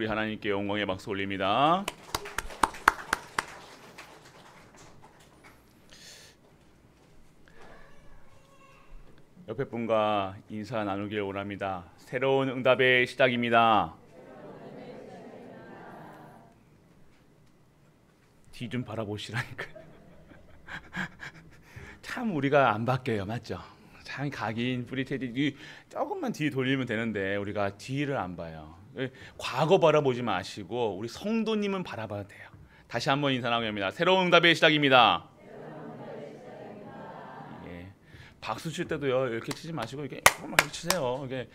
우리 하나님께 영광의 박수 올립니다. 옆에 분과 인사 나누길 원합니다. 새로운 응답의 시작입니다. 뒤 좀 바라보시라니까. 참 우리가 안 바뀌어요, 맞죠? 참 각인 뿌리태지 조금만 뒤 돌리면 되는데 우리가 뒤를 안 봐요. 과거 바라보지 마시고 우리 성도님은 바라봐야 돼요. 다시 한번 인사 나누겠습니다. 새로운 응답의 시작입니다. 예. 박수 칠 때도요 이렇게 치지 마시고 이렇게 치세요. 이게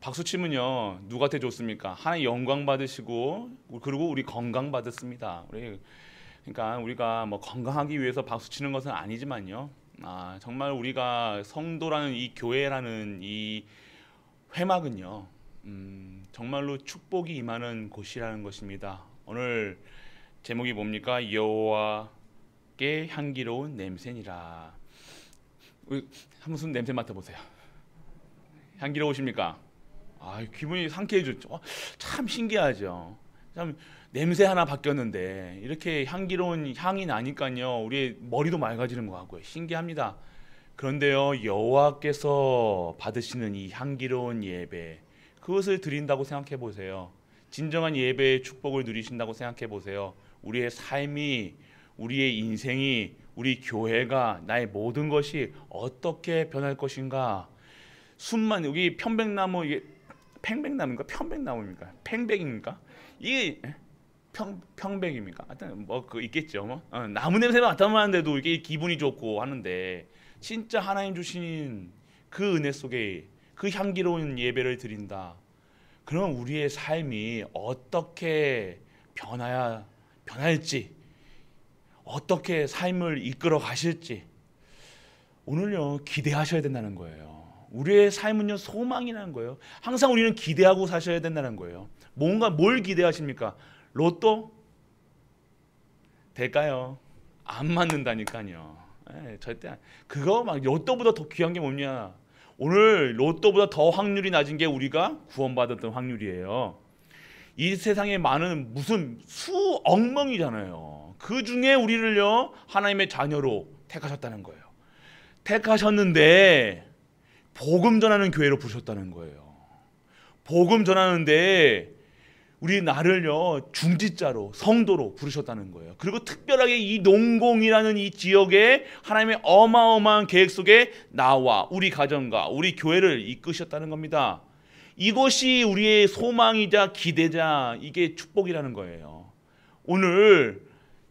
박수 치면요 누구한테 좋습니까? 하나님 영광 받으시고 그리고 우리 건강 받았습니다. 그러니까 우리가 뭐 건강하기 위해서 박수 치는 것은 아니지만요. 정말 우리가 성도라는 이 교회라는 이 회막은요, 정말로 축복이 임하는 곳이라는 것입니다. 오늘 제목이 뭡니까? 여호와께 향기로운 냄새니라. 우리 한번 손 냄새 맡아보세요. 향기로우십니까? 기분이 상쾌해졌죠. 참 신기하죠. 참 냄새 하나 바뀌었는데 이렇게 향기로운 향이 나니까요 우리 머리도 맑아지는 것 같고요. 신기합니다. 그런데요 여호와께서 받으시는 이 향기로운 예배, 그것을 드린다고 생각해 보세요. 진정한 예배의 축복을 누리신다고 생각해 보세요. 우리의 삶이, 우리의 인생이, 우리 교회가, 나의 모든 것이 어떻게 변할 것인가. 순만 여기 편백나무, 이게 팽백나무인가 편백나무입니까? 팽백입니까? 이게 평백입니까? 하여튼 뭐 그 있겠죠. 나무 냄새가 맡아보는데도 이게 기분이 좋고 하는데, 진짜 하나님 주신 그 은혜 속에 그 향기로운 예배를 드린다. 그러면 우리의 삶이 어떻게 변할지, 어떻게 삶을 이끌어 가실지 오늘요 기대하셔야 된다는 거예요. 우리의 삶은요 소망이라는 거예요. 항상 우리는 기대하고 사셔야 된다는 거예요. 뭘 기대하십니까? 로또? 될까요? 안 맞는다니까요. 절대 그거 막 로또보다 더 귀한 게 뭐냐? 오늘 로또보다 더 확률이 낮은 게 우리가 구원받았던 확률이에요. 이 세상에 많은 무슨 수억 명이잖아요. 그 중에 우리를요 하나님의 자녀로 택하셨다는 거예요. 택하셨는데 복음 전하는 교회로 부르셨다는 거예요. 복음 전하는데 우리 나를요 중지자로, 성도로 부르셨다는 거예요. 그리고 특별하게 이 농공이라는 이 지역에 하나님의 어마어마한 계획 속에 나와 우리 가정과 우리 교회를 이끄셨다는 겁니다. 이것이 우리의 소망이자 기대자, 이게 축복이라는 거예요. 오늘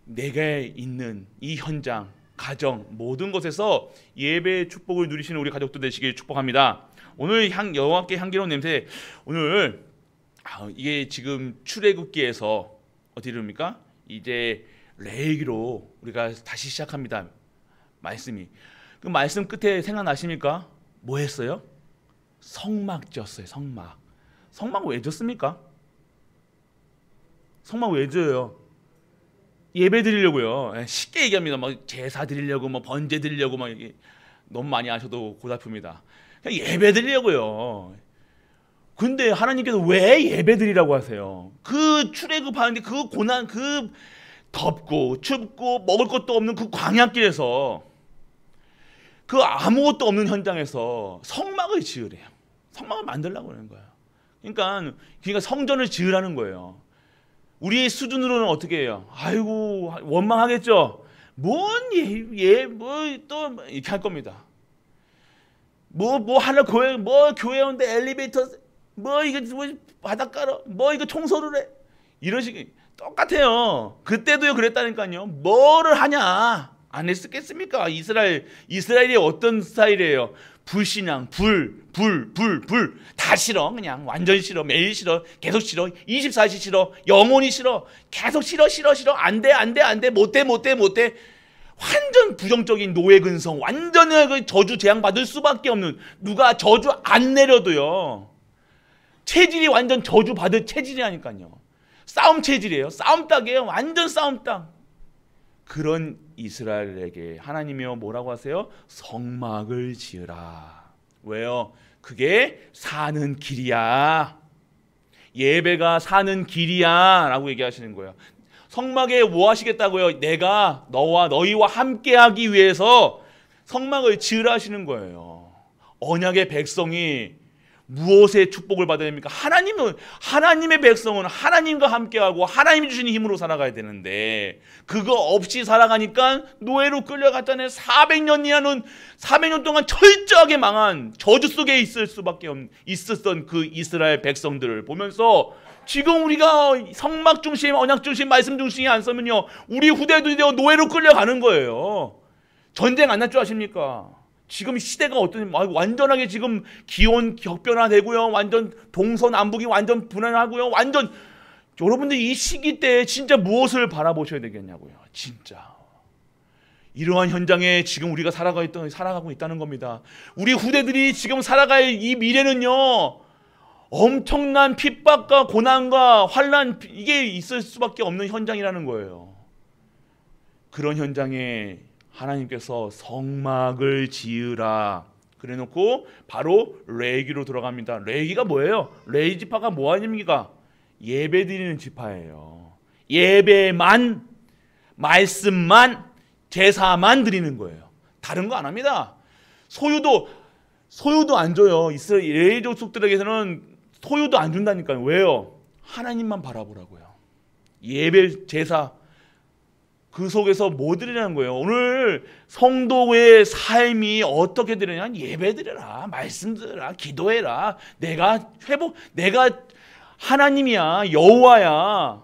내게 있는 이 현장, 가정, 모든 것에서 예배의 축복을 누리시는 우리 가족들 되시길 축복합니다. 오늘 여호와께 향기로운 냄새, 오늘 이게 지금 출애굽기에서 어디입니까? 이제 레위기로 우리가 다시 시작합니다. 말씀이. 그 말씀 끝에 생각나십니까? 뭐 했어요? 성막 지었어요. 성막. 성막 왜 지었습니까? 성막 왜 지어요? 예배 드리려고요. 쉽게 얘기합니다. 막 제사 드리려고, 뭐 번제 드리려고, 막 너무 많이 하셔도 고달픕니다. 그냥 예배 드리려고요. 근데 하나님께서 왜 예배 드리라고 하세요? 그 출애굽하는데 그 고난, 그 덥고 춥고 먹을 것도 없는 그 광야길에서, 그 아무것도 없는 현장에서 성막을 지으래요. 성막을 만들려고 하는 거예요. 그러니까 성전을 지으라는 거예요. 우리의 수준으로는 어떻게 해요? 아이고 원망하겠죠. 뭐 또 이렇게 할 겁니다. 뭐 하나 교회 오는데 엘리베이터 이거 바닷가로 이거 청소를 해, 이런 식이 똑같아요. 그때도요 그랬다니까요. 뭐를 하냐 안 했겠습니까? 이스라엘이 어떤 스타일이에요? 불신앙, 불 다 싫어. 그냥 완전 싫어. 매일 싫어. 계속 싫어. 24시 싫어. 영원히 싫어. 계속 싫어. 안돼 못해. 완전 부정적인 노예 근성, 완전히 저주 재앙 받을 수밖에 없는, 누가 저주 안 내려도요 체질이 완전 저주 받을 체질이라니까요. 싸움 체질이에요. 싸움 딱이에요. 완전 싸움 딱. 그런 이스라엘에게 하나님이요 뭐라고 하세요? 성막을 지으라. 왜요? 그게 사는 길이야. 예배가 사는 길이야 라고 얘기하시는 거예요. 성막에 뭐 하시겠다고요? 내가 너희와 함께하기 위해서 성막을 지으라 하시는 거예요. 언약의 백성이 무엇의 축복을 받아야 됩니까? 하나님의 백성은 하나님과 함께하고 하나님이 주시는 힘으로 살아가야 되는데 그거 없이 살아가니까 노예로 끌려갔다는 400년 동안 철저하게 망한 저주 속에 있었던 그 이스라엘 백성들을 보면서 지금 우리가 성막 중심, 언약 중심, 말씀 중심이 안 서면요 우리 후대들이 노예로 끌려가는 거예요. 전쟁 안 날 줄 아십니까? 지금 시대가 완전하게 지금 기온 격변화되고요. 완전 동서남북이 완전 분화하고요. 여러분들 이 시기 때 진짜 무엇을 바라보셔야 되겠냐고요. 진짜. 이러한 현장에 지금 우리가 살아가고 있다는 겁니다. 우리 후대들이 지금 살아갈 이 미래는요. 엄청난 핍박과 고난과 환난 이게 있을 수밖에 없는 현장이라는 거예요. 그런 현장에 하나님께서 성막을 지으라 그래놓고 바로 레위기로 들어갑니다. 레위기가 뭐예요? 레위 지파가 뭐 아닙니까? 예배 드리는 지파예요. 예배만, 말씀만, 제사만 드리는 거예요. 다른 거 안 합니다. 소유도 안 줘요. 이스라엘 레위 족속들에게서는 소유도 안 준다니까요. 왜요? 하나님만 바라보라고요. 예배, 제사 그 속에서 뭐 드리라는 거예요? 오늘 성도의 삶이 어떻게 드리냐? 예배 드려라, 말씀 드려라, 기도해라. 내가 하나님이야, 여호와야.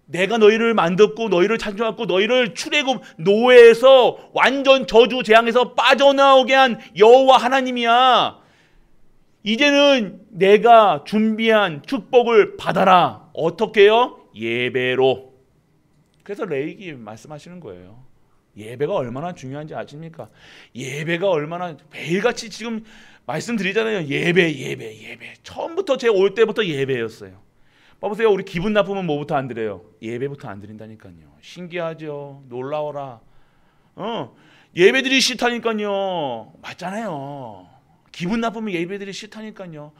내가 너희를 만들고 너희를 창조하고 너희를 출애굽 노예에서 완전 저주 재앙에서 빠져나오게 한 여호와 하나님이야. 이제는 내가 준비한 축복을 받아라. 어떻게요? 예배로. 그래서 레위기 말씀하시는 거예요. 예배가 얼마나 중요한지 아십니까? 예배가 얼마나 매일같이 지금 말씀드리잖아요. 예배. 처음부터 제가 올 때부터 예배였어요. 봐보세요. 우리 기분 나쁘면 뭐부터 안 드려요? 예배부터 안 드린다니까요. 신기하죠. 놀라워라. 예배드리기 싫다니까요. 맞잖아요. 기분 나쁘면 예배드리기 싫다니까요.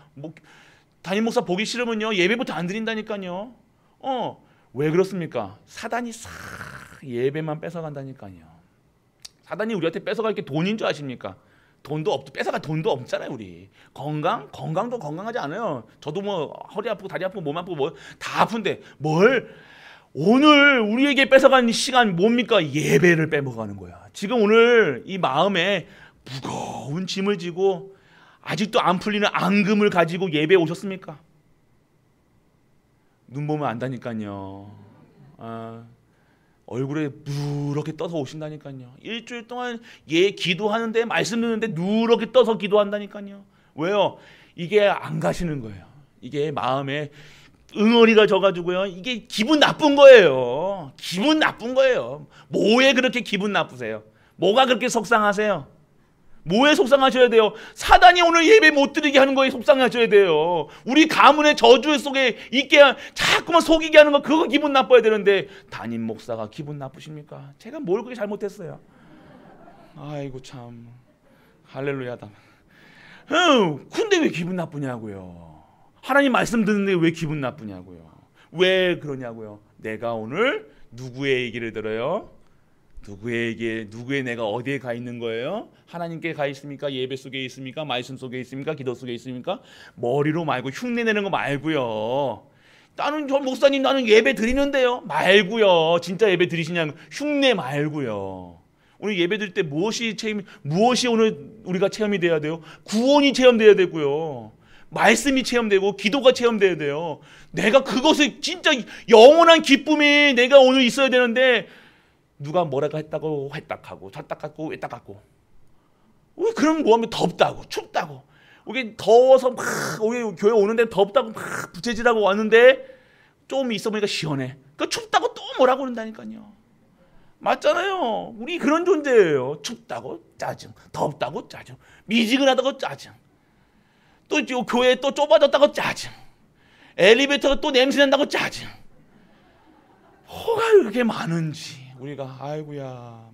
담임 목사 보기 싫으면요 예배부터 안 드린다니까요. 왜 그렇습니까? 사단이 싹 예배만 뺏어간다니까요. 사단이 우리한테 뺏어갈 게 돈인 줄 아십니까? 뺏어갈 돈도 없잖아요. 우리 건강도 건강하지 않아요. 저도 뭐 허리 아프고 다리 아프고 몸 아프고 뭐 다 아픈데 오늘 우리에게 뺏어간 시간 뭡니까? 예배를 빼먹어가는 거야. 지금 오늘 이 마음에 무거운 짐을 지고 아직도 안 풀리는 앙금을 가지고 예배에 오셨습니까? 눈 보면 안다니까요. 얼굴에 누렇게 떠서 오신다니까요. 일주일 동안 기도하는데 말씀 듣는데 누렇게 떠서 기도한다니까요. 왜요? 이게 안 가시는 거예요. 이게 마음에 응어리가 져가지고요. 이게 기분 나쁜 거예요. 기분 나쁜 거예요. 뭐에 그렇게 기분 나쁘세요? 뭐가 그렇게 속상하세요? 뭐에 속상하셔야 돼요? 사단이 오늘 예배 못 드리게 하는 거에 속상하셔야 돼요. 우리 가문의 저주 속에 있게 자꾸만 속이게 하는 거 그거 기분 나빠야 되는데 담임 목사가 기분 나쁘십니까? 제가 뭘 그렇게 잘못했어요? 아이고 참 할렐루야다. 근데 왜 기분 나쁘냐고요? 하나님 말씀 듣는데 왜 기분 나쁘냐고요? 왜 그러냐고요? 내가 오늘 누구의 얘기를 들어요? 누구의 내가 어디에 가 있는 거예요? 하나님께 가 있습니까? 예배 속에 있습니까? 말씀 속에 있습니까? 기도 속에 있습니까? 머리로 말고 흉내내는 거 말고요. 나는 예배 드리는데요. 말고요. 진짜 예배 드리시냐고 흉내 말고요. 오늘 예배 드릴 때 무엇이 오늘 우리가 체험이 돼야 돼요? 구원이 체험돼야 되고요. 말씀이 체험되고 기도가 체험돼야 돼요. 내가 그것을 진짜 영원한 기쁨이 내가 오늘 있어야 되는데 누가 뭐라고 했다고 활딱하고 찰딱하고 외딱하고 왜 그럼 뭐하면 덥다고 춥다고 우리 더워서 우리 교회 오는데 덥다고 부채질하고 왔는데 좀 있어 보니까 시원해. 그 춥다고 또 뭐라고 그런다니까요. 맞잖아요. 우리 그런 존재예요. 춥다고 짜증, 덥다고 짜증, 미지근하다고 짜증, 또 교회 또 좁아졌다고 짜증, 엘리베이터가 또 냄새 난다고 짜증. 뭐가 그렇게 많은지 우리가 아이고야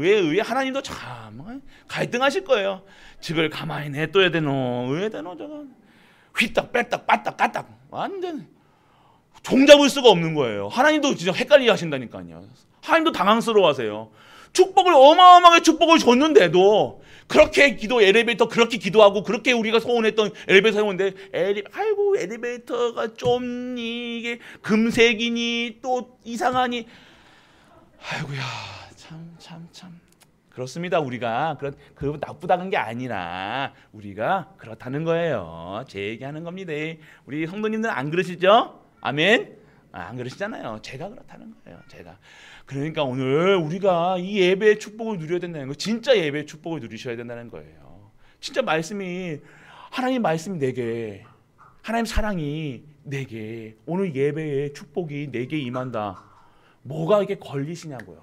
왜 하나님도 참 갈등하실 거예요. 즉을 가만히 냅둬야 되노 왜 되노 저건 휘딱 뺐딱 빠딱 까딱 완전 종잡을 수가 없는 거예요. 하나님도 진짜 헷갈리게 하신다니까요. 하나님도 당황스러워하세요. 축복을 어마어마하게 축복을 줬는데도 그렇게 엘리베이터 그렇게 기도하고 그렇게 우리가 소원했던 엘리베이터 사용인데 아이고 엘리베이터가 좁니 이게 금색이니 또 이상하니 아이고야 참 그렇습니다. 우리가 그 나쁘다는 게 아니라 우리가 그렇다는 거예요. 제 얘기하는 겁니다. 우리 성도님들 안 그러시죠? 아멘. 안 그러시잖아요. 제가 그렇다는 거예요. 제가. 그러니까 오늘 우리가 이 예배의 축복을 누려야 된다는 거, 진짜 예배의 축복을 누리셔야 된다는 거예요. 진짜 말씀이 하나님 말씀이 내게, 하나님 사랑이 내게, 오늘 예배의 축복이 내게 임한다. 뭐가 이게 걸리시냐고요.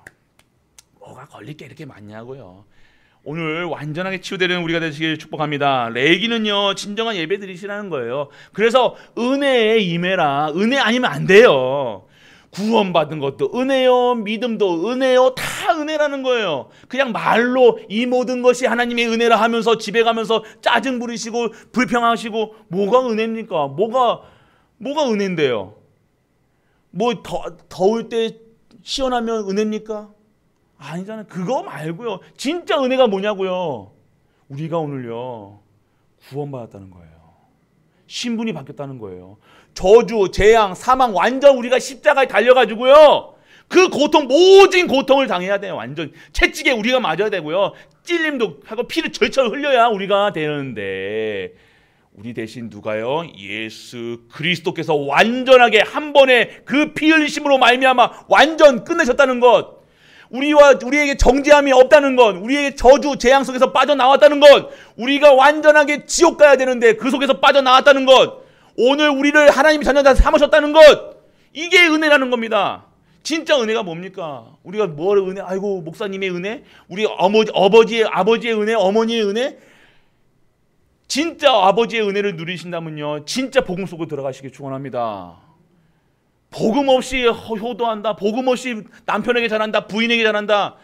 뭐가 걸릴 게 이렇게 많냐고요. 오늘 완전하게 치유되는 우리가 되시길 축복합니다. 레이기는요 진정한 예배 드리시라는 거예요. 그래서 은혜에 임해라. 은혜 아니면 안 돼요. 구원받은 것도 은혜요, 믿음도 은혜요, 다 은혜라는 거예요. 그냥 말로 이 모든 것이 하나님의 은혜라 하면서 집에 가면서 짜증 부리시고 불평하시고 뭐가 은혜입니까? 뭐가 은혜인데요? 뭐 더울 때 시원하면 은혜입니까? 아니잖아요. 그거 말고요. 진짜 은혜가 뭐냐고요. 우리가 오늘요 구원받았다는 거예요. 신분이 바뀌었다는 거예요. 저주, 재앙, 사망 완전 우리가 십자가에 달려가지고요 그 고통, 모든 고통을 당해야 돼요. 완전 채찍에 우리가 맞아야 되고요. 찔림도 하고 피를 절철 흘려야 우리가 되는데 우리 대신 누가요? 예수 그리스도께서 완전하게 한 번에 그 피 흘리심으로 말미암아 완전 끝내셨다는 것, 우리에게 정죄함이 없다는 것, 우리에게 저주, 재앙 속에서 빠져나왔다는 것, 우리가 완전하게 지옥 가야 되는데 그 속에서 빠져나왔다는 것, 오늘 우리를 하나님이 자녀다 삼으셨다는 것, 이게 은혜라는 겁니다. 진짜 은혜가 뭡니까? 우리가 뭘 은혜? 아이고 목사님의 은혜? 우리 아버지의 은혜? 어머니의 은혜? 진짜 아버지의 은혜를 누리신다면요 진짜 복음 속으로 들어가시길 축원합니다. 복음 없이 효도한다, 복음 없이 남편에게 잘한다, 부인에게 잘한다,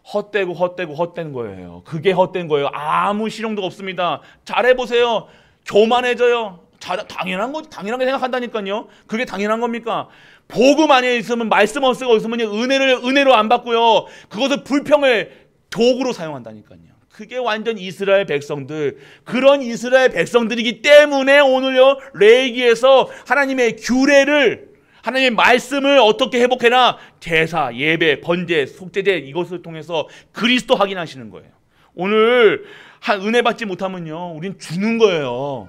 헛된 거예요. 그게 헛된 거예요. 아무 실용도가 없습니다. 잘해보세요. 교만해져요. 당연하게 생각한다니까요. 그게 당연한 겁니까? 복음 안에 있으면, 말씀 없으면 은혜로 안 받고요 그것을 불평을 도구로 사용한다니까요. 그게 완전 이스라엘 백성들, 그런 이스라엘 백성들이기 때문에 오늘요 레위기에서 하나님의 규례를, 하나님의 말씀을 어떻게 회복해라, 제사, 예배, 번제, 속죄제 이것을 통해서 그리스도 확인하시는 거예요. 오늘 은혜 받지 못하면요 우린 죽는 거예요.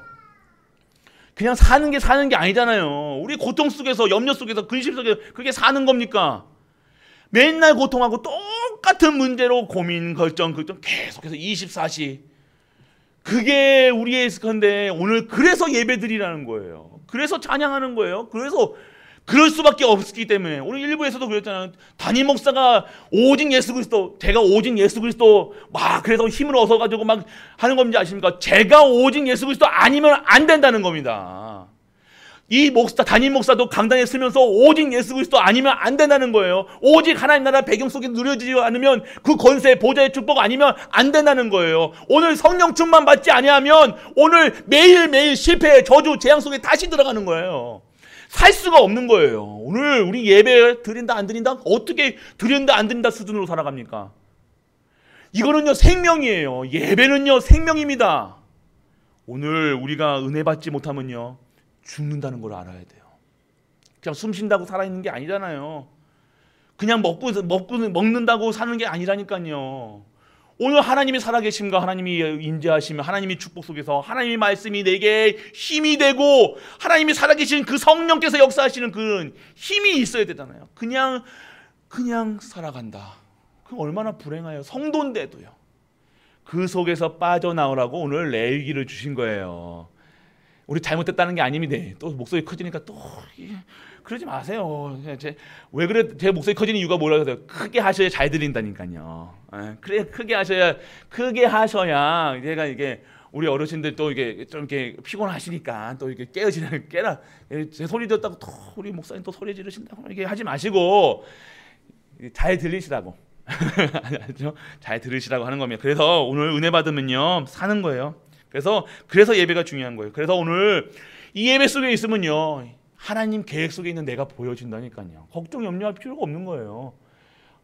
그냥 사는 게 아니잖아요. 우리 고통 속에서, 염려 속에서, 근심 속에서 그게 사는 겁니까? 맨날 고통하고 똑같은 문제로 고민, 걱정 계속해서 24시. 그게 우리의 건데 오늘 그래서 예배드리라는 거예요. 그래서 찬양하는 거예요. 그래서 그럴 수밖에 없기 때문에 오늘 일부에서도 그랬잖아요. 담임 목사가 오직 예수 그리스도, 제가 오직 예수 그리스도 막 그래서 힘을 얻어가지고 막 하는 건지 아십니까? 제가 오직 예수 그리스도 아니면 안 된다는 겁니다. 이 담임 목사도 강단에 쓰면서 오직 예수 그리스도 아니면 안 된다는 거예요. 오직 하나님 나라 배경 속에 누려지지 않으면 그 권세, 보좌의 축복 아니면 안 된다는 거예요. 오늘 성령 충만 받지 아니하면 오늘 매일매일 실패, 저주, 재앙 속에 다시 들어가는 거예요. 살 수가 없는 거예요. 오늘 우리 예배 드린다 안 드린다? 어떻게 드린다 안 드린다 수준으로 살아갑니까? 이거는요 생명이에요. 예배는요 생명입니다. 오늘 우리가 은혜 받지 못하면요 죽는다는 걸 알아야 돼요. 그냥 숨 쉰다고 살아있는 게 아니잖아요. 그냥 먹는다고 사는 게 아니라니까요. 오늘 하나님이 살아계심과 하나님이 임재하시면, 하나님이 축복 속에서 하나님의 말씀이 내게 힘이 되고 하나님이 살아계신 그 성령께서 역사하시는 그 힘이 있어야 되잖아요. 그냥 살아간다. 그 얼마나 불행해요. 성도인데도요. 그 속에서 빠져나오라고 오늘 레위기를 주신 거예요. 우리 잘못됐다는 게 아닙니다. 또 목소리 커지니까 또 그러지 마세요. 왜 그래? 제 목소리 커지는 이유가 뭐라고 해요? 크게 하셔야 잘 들린다니까요. 그래 크게 하셔야 제가 이게 우리 어르신들 또 이게 좀 이렇게 피곤하시니까 또 이렇게 깨라. 제 소리 듣다고 또 우리 목사님 또 소리 지르신다고 이렇게 하지 마시고 잘 들리시라고. 잘 들으시라고 하는 겁니다. 그래서 오늘 은혜 받으면요 사는 거예요. 그래서 예배가 중요한 거예요. 그래서 오늘 이 예배 속에 있으면요, 하나님 계획 속에 있는 내가 보여진다니까요. 걱정 염려할 필요가 없는 거예요.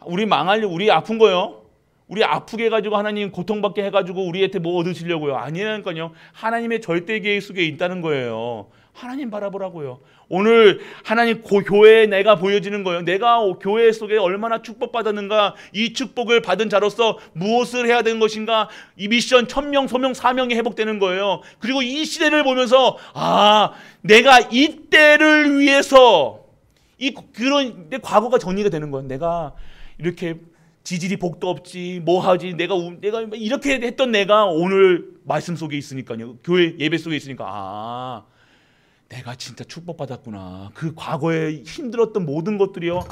우리 우리 아픈 거요. 우리 아프게 해가지고 하나님 고통받게 해가지고 우리한테 뭐 얻으시려고요? 아니라니까요. 하나님의 절대 계획 속에 있다는 거예요. 하나님 바라보라고요. 오늘 하나님 교회에 내가 보여지는 거예요. 내가 교회 속에 얼마나 축복받았는가, 이 축복을 받은 자로서 무엇을 해야 되는 것인가, 이 미션 1000명, 소명, 사명이 회복되는 거예요. 그리고 이 시대를 보면서 내가 이때를 위해서 그런 내 과거가 정리가 되는 거예요. 내가 이렇게 지질이 복도 없지 뭐 하지 내가 이렇게 했던 내가 오늘 말씀 속에 있으니까요. 교회 예배 속에 있으니까 내가 진짜 축복받았구나. 그 과거에 힘들었던 모든 것들이요.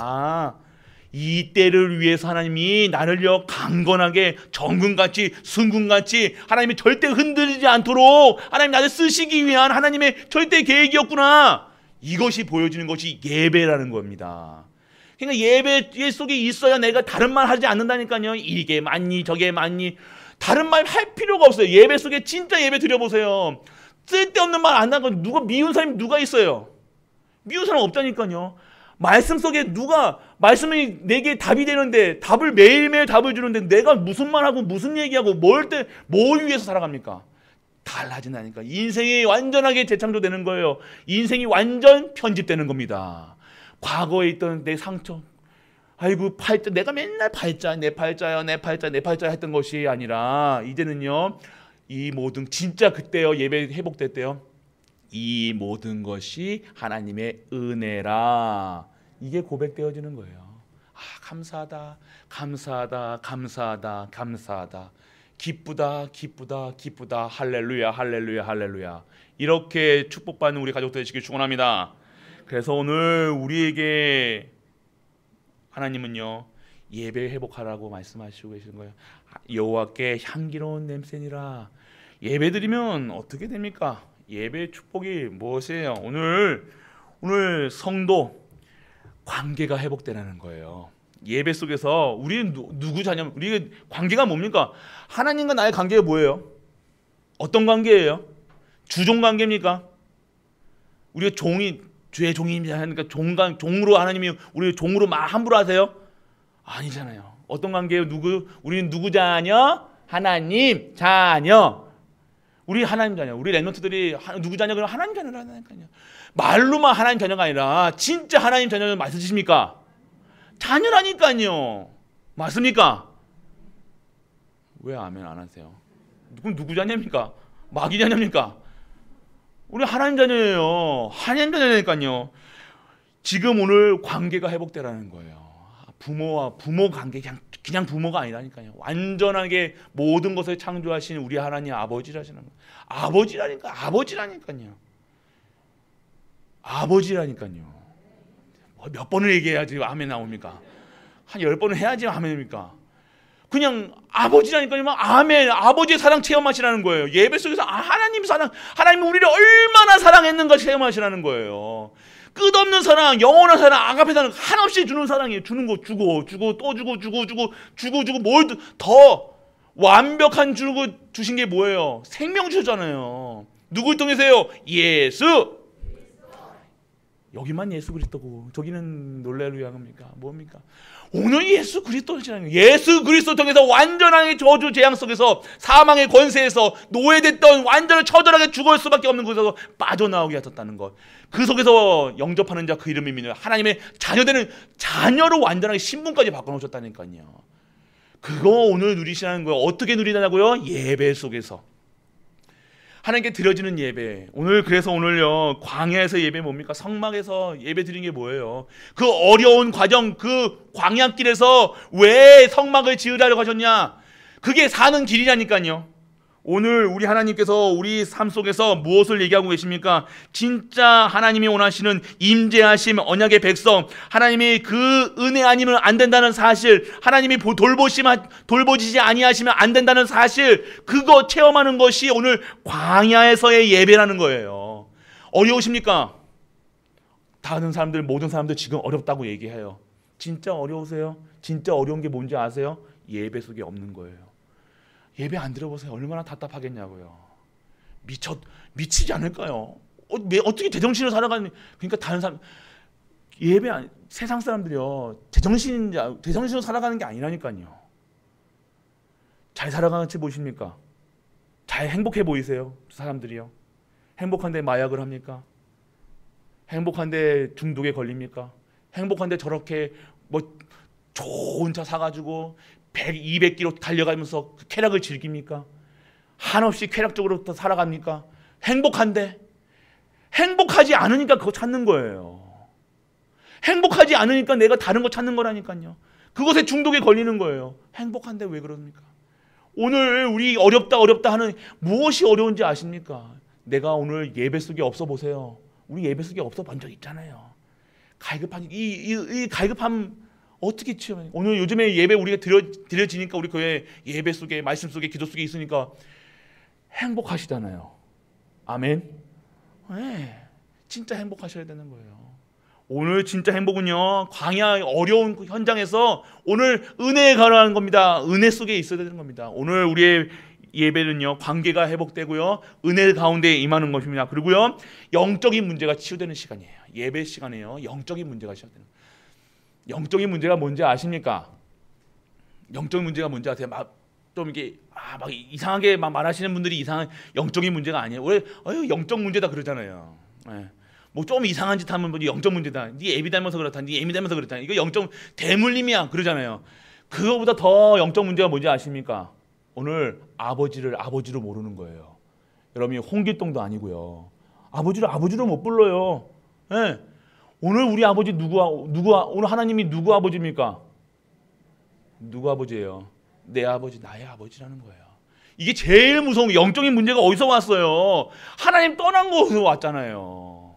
이 때를 위해서 하나님이 나를요 강건하게 정금같이 순금같이 하나님이 절대 흔들리지 않도록 하나님 나를 쓰시기 위한 하나님의 절대 계획이었구나. 이것이 보여지는 것이 예배라는 겁니다. 그러니까 예배 속에 있어야 내가 다른 말 하지 않는다니까요. 이게 맞니 저게 맞니 다른 말 할 필요가 없어요. 예배 속에 진짜 예배 드려보세요. 쓸데없는 말 안 하고 누가 미운 사람이 누가 있어요? 미운 사람 없다니까요. 말씀 속에 말씀이 내게 답이 되는데 답을 매일매일 답을 주는데 내가 무슨 말하고 무슨 얘기하고 뭘 위해서 살아갑니까? 달라진다니까. 인생이 완전하게 재창조되는 거예요. 인생이 완전 편집되는 겁니다. 과거에 있던 내 상처, 아이고 팔자, 내가 맨날 내 팔자야 했던 것이 아니라 이제는요, 이 모든 진짜 그때요 예배 회복될 때요, 이 모든 것이 하나님의 은혜라, 이게 고백되어지는 거예요. 감사하다, 감사하다, 감사하다, 감사하다, 기쁘다, 기쁘다, 기쁘다, 할렐루야, 할렐루야, 할렐루야. 이렇게 축복받는 우리 가족들 되시길 축원합니다. 그래서 오늘 우리에게 하나님은요 예배 회복하라고 말씀하시고 계시는 거예요. 여호와께 향기로운 냄새니라. 예배 드리면 어떻게 됩니까? 예배 축복이 무엇이에요? 오늘 성도 관계가 회복되라는 거예요. 예배 속에서 우리는 누구 자녀, 우리 관계가 뭡니까? 하나님과 나의 관계가 뭐예요? 어떤 관계예요? 주종 관계입니까? 우리가 주의 종입니다 하니까 종으로 하나님이 우리 종으로 함부로 하세요? 아니잖아요. 어떤 관계예요? 우리는 누구 자녀? 하나님 자녀. 우리 하나님 자녀. 우리 랩런트들이 누구 자녀? 그럼 하나님 자녀라니까요. 말로만 하나님 자녀가 아니라 진짜 하나님 자녀는 맞으십니까? 자녀라니까요. 맞습니까? 왜 아멘 안 하세요? 누구 자녀입니까? 마귀 자녀입니까? 우리 하나님 자녀예요. 하나님 자녀니까요. 지금 오늘 관계가 회복되라는 거예요. 부모와 부모 관계, 그냥 부모가 아니라니까요. 완전하게 모든 것을 창조하신 우리 하나님 아버지라시는 거예요. 아버지라니까요. 몇 번을 얘기해야지 아멘 나옵니까? 한 10번을 해야지 아멘입니까? 그냥 아버지라니까요. 아멘. 아버지의 사랑 체험하시라는 거예요. 예배 속에서 하나님 사랑, 하나님이 우리를 얼마나 사랑했는가 체험하시라는 거예요. 끝없는 사랑, 영원한 사랑, 아가페 사랑, 한없이 주는 사랑이에요. 주는 거 주고 또 주고 뭘 더 완벽한 주신 게 뭐예요? 생명 주셨잖아요. 누굴 통해서요? 예수. 여기만 예수 그리스도고 저기는 놀랄루야 겁니까? 뭡니까? 오늘 예수 그리스도시라는 거예요. 예수 그리스도 통해서 완전하게 저주 재앙 속에서 사망의 권세에서 노예됐던 완전히 처절하게 죽을 수밖에 없는 곳에서 빠져나오게 하셨다는 것. 그 속에서 영접하는 자 그 이름이 믿는 하나님의 자녀되는 자녀로 완전하게 신분까지 바꿔놓으셨다니까요. 그거 오늘 누리시라는 거예요. 어떻게 누리냐고요? 예배 속에서. 하나님께 드려지는 예배. 그래서 오늘요 광야에서 예배 뭡니까? 성막에서 예배 드리는 게 뭐예요? 그 어려운 과정, 그 광야길에서 왜 성막을 지으라고 하셨냐? 그게 사는 길이라니까요. 오늘 우리 하나님께서 우리 삶 속에서 무엇을 얘기하고 계십니까? 진짜 하나님이 원하시는 임재하심 언약의 백성, 하나님이 그 은혜 아니면 안 된다는 사실, 하나님이 돌보시지 아니하시면 안 된다는 사실, 그거 체험하는 것이 오늘 광야에서의 예배라는 거예요. 어려우십니까? 모든 사람들 지금 어렵다고 얘기해요. 진짜 어려우세요? 진짜 어려운 게 뭔지 아세요? 예배 속에 없는 거예요. 예배 안 들어보세요. 얼마나 답답하겠냐고요. 미치지 않을까요? 어떻게 제정신으로 살아가는, 그러니까 다른 사람, 세상 사람들이요, 제정신으로 살아가는 게 아니라니까요. 잘 살아가는지 보십니까? 잘 행복해 보이세요? 사람들이요. 행복한데 마약을 합니까? 행복한데 중독에 걸립니까? 행복한데 저렇게 뭐 좋은 차 사가지고 100, 200km 달려가면서 그 쾌락을 즐깁니까? 한없이 쾌락적으로 살아갑니까? 행복한데 행복하지 않으니까 그거 찾는 거예요. 행복하지 않으니까 내가 다른 거 찾는 거라니까요. 그것에 중독에 걸리는 거예요. 행복한데 왜 그럽니까? 오늘 우리 어렵다 하는, 무엇이 어려운지 아십니까? 내가 오늘 예배 속에 없어 보세요. 우리 예배 속에 없어 본 적 있잖아요. 갈급한 이 갈급함 어떻게 치유해요? 오늘 요즘에 예배 우리가 드려지니까 우리 교회 예배 속에, 말씀 속에, 기도 속에 있으니까 행복하시잖아요. 아멘. 네, 진짜 행복하셔야 되는 거예요. 오늘 진짜 행복은요, 광야 어려운 현장에서 오늘 은혜에 가라는 겁니다. 은혜 속에 있어야 되는 겁니다. 오늘 우리의 예배는요, 관계가 회복되고요, 은혜 가운데 임하는 것입니다. 그리고요, 영적인 문제가 치유되는 시간이에요. 예배 시간에요, 영적인 문제가 치유되는 거예요. 영적인 문제가 뭔지 아십니까? 영적인 문제가 뭔지 아세요? 좀 이게 막 이상하게 막 말하시는 분들이 이상한 영적인 문제가 아니에요. 왜 영적 문제다 그러잖아요. 네. 뭐 좀 이상한 짓 하면 뭐 영적 문제다. 네 애비 닮아서 그렇다. 네 애미 닮아서 그렇다. 이거 영적 대물림이야 그러잖아요. 그거보다 더 영적 문제가 뭔지 아십니까? 오늘 아버지를 아버지로 모르는 거예요. 여러분이 홍길동도 아니고요. 아버지를 아버지로 못 불러요. 네. 오늘 우리 아버지 오늘 하나님이 누구 아버지입니까? 누구 아버지예요? 내 아버지, 나의 아버지라는 거예요. 이게 제일 무서운 게, 영적인 문제가 어디서 왔어요? 하나님 떠난 곳에서 왔잖아요.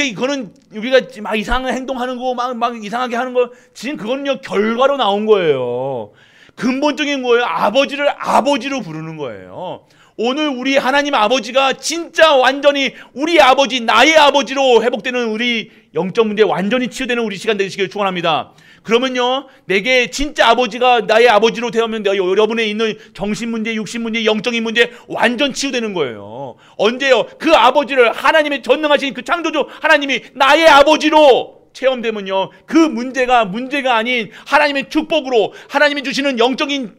이거는 우리가 막 이상한 행동하는 거, 막 이상하게 하는 거, 지금 그거는요, 결과로 나온 거예요. 근본적인 거예요. 아버지를 아버지로 부르는 거예요. 오늘 우리 하나님 아버지가 진짜 완전히 우리 아버지, 나의 아버지로 회복되는, 우리 영적 문제 완전히 치유되는 우리 시간 되시길 축원합니다. 그러면요, 내게 진짜 아버지가 나의 아버지로 되면 여러분의 있는 정신 문제, 육신 문제, 영적인 문제 완전 치유되는 거예요. 언제요? 그 아버지를, 하나님의 전능하신 그 창조주 하나님이 나의 아버지로 체험되면요, 그 문제가 아닌 하나님의 축복으로, 하나님이 주시는 영적인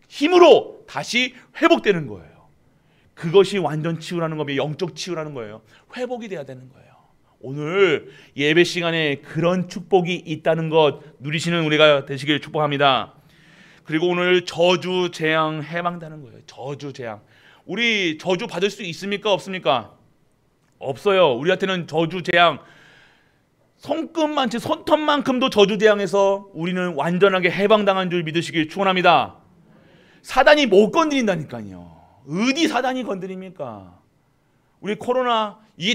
힘으로 다시 회복되는 거예요. 그것이 완전 치유라는 겁니다. 영적 치유라는 거예요. 회복이 돼야 되는 거예요. 오늘 예배 시간에 그런 축복이 있다는 것 누리시는 우리가 되시길 축복합니다. 그리고 오늘 저주 재앙 해방되는 거예요. 저주 재앙. 우리 저주 받을 수 있습니까? 없습니까? 없어요. 우리한테는 저주 재앙, 손톱만큼도 저주 재앙에서 우리는 완전하게 해방당한 줄 믿으시길 축원합니다. 사단이 못 건드린다니까요. 어디 사단이 건드립니까? 우리 코로나, 이게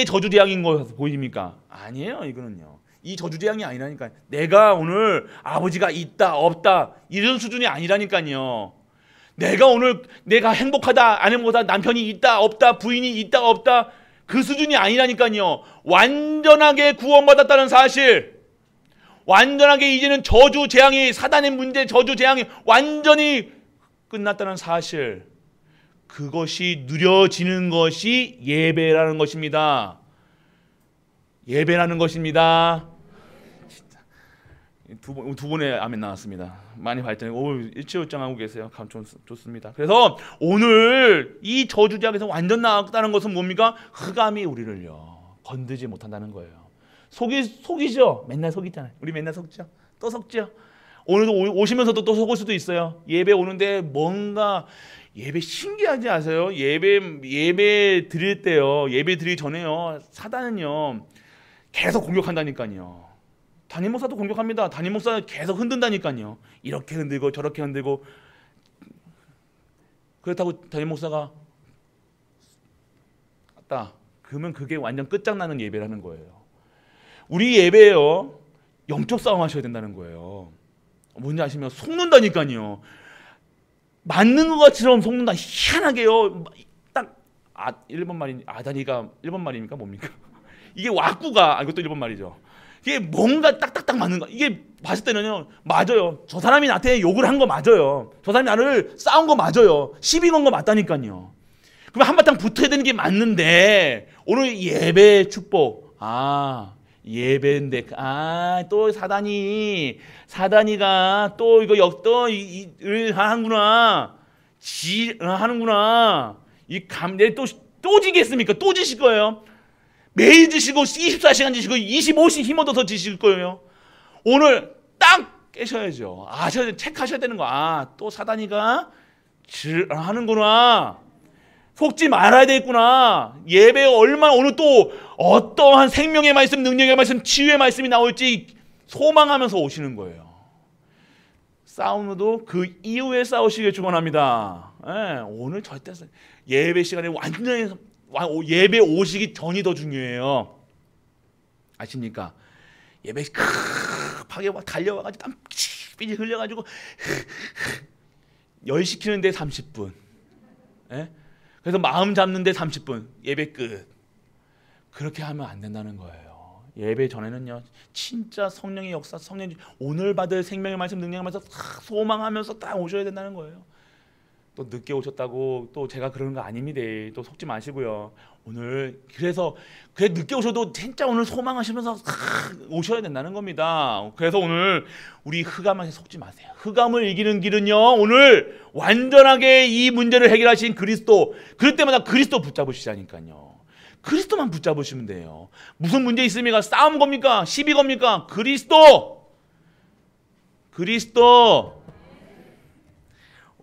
저주 재앙인 거 보입니까? 아니에요. 이거는요, 이 저주 재앙이 아니라니까요. 내가 오늘 아버지가 있다 없다 이런 수준이 아니라니까요. 내가 행복하다 안 행복하다, 남편이 있다 없다, 부인이 있다 없다, 그 수준이 아니라니까요. 완전하게 구원받았다는 사실, 완전하게 이제는 저주 재앙이, 사단의 문제, 저주 재앙이 완전히 끝났다는 사실, 그것이 누려지는 것이 예배라는 것입니다. 예배라는 것입니다. 진짜 두 번의 아멘 나왔습니다. 많이 발전하고 일치월장하고 계세요. 감 좋습니다. 그래서 오늘 이 저주제약에서 완전 나았다는 것은 뭡니까? 흑암이 우리를요 건드지 못한다는 거예요. 속이죠. 맨날 속이잖아요. 우리 맨날 속죠. 또 속죠. 오늘도 오시면서도 또 속을 수도 있어요. 예배 오는데 뭔가, 예배 신기하지 않으세요? 예배 드릴 때요, 예배 드리기 전에요, 사단은요 계속 공격한다니까요. 담임 목사도 공격합니다. 담임 목사 계속 흔든다니까요. 이렇게 흔들고 저렇게 흔들고. 그렇다고 담임 목사가 맞다 그러면 그게 완전 끝장나는 예배라는 거예요. 우리 예배예요, 영적 싸움 하셔야 된다는 거예요. 뭔지 아시면 속는다니까요. 맞는 것 것처럼 속는다. 희한하게요. 딱 일본 말인 아다리가 일본 말입니까? 뭡니까? 이게 왁구가, 이것도 일본 말이죠. 이게 뭔가 딱딱딱 맞는 거. 이게 봤을 때는요, 맞아요. 저 사람이 나한테 욕을 한 거 맞아요. 저 사람이 나를 싸운 거 맞아요. 시비 건 거 맞다니까요. 그럼 한바탕 붙어야 되는 게 맞는데 오늘 예배 축복. 예배인데 또 사단이가 또 이거 역도를 하는구나. 하는구나. 내일 또 지겠습니까? 또 지실 거예요. 매일 지시고 24시간 지시고 25시 힘어둬서 지실 거예요. 오늘 딱 깨셔야죠. 체크하셔야 되는 거. 또 사단이가 하는구나. 속지 말아야 되겠구나. 예배에 얼마나 오늘 또 어떠한 생명의 말씀, 능력의 말씀, 치유의 말씀이 나올지 소망하면서 오시는 거예요. 싸움도 그 이후에 싸우시길 축원합니다. 오늘 절대 예배 시간에 완전히 예배 오시기 전이 더 중요해요. 아십니까? 예배 급하게 달려와가지고 땀 삐질 흘려가지고 열 시키는데 30분. 그래서 마음 잡는데 30분. 예배 끝. 그렇게 하면 안 된다는 거예요. 예배 전에는요, 진짜 성령의 역사, 오늘 받을 생명의 말씀, 능력의 말씀 소망하면서 딱 오셔야 된다는 거예요. 또 늦게 오셨다고 또 제가 그러는 거 아닙니다. 또 속지 마시고요. 오늘 그래서 늦게 오셔도 진짜 오늘 소망하시면서 오셔야 된다는 겁니다. 그래서 오늘 우리 흑암한테 속지 마세요. 흑암을 이기는 길은요, 오늘 완전하게 이 문제를 해결하신 그리스도. 그럴 때마다 그리스도 붙잡으시자니까요. 그리스도만 붙잡으시면 돼요. 무슨 문제 있습니까? 싸움 겁니까? 시비 겁니까? 그리스도.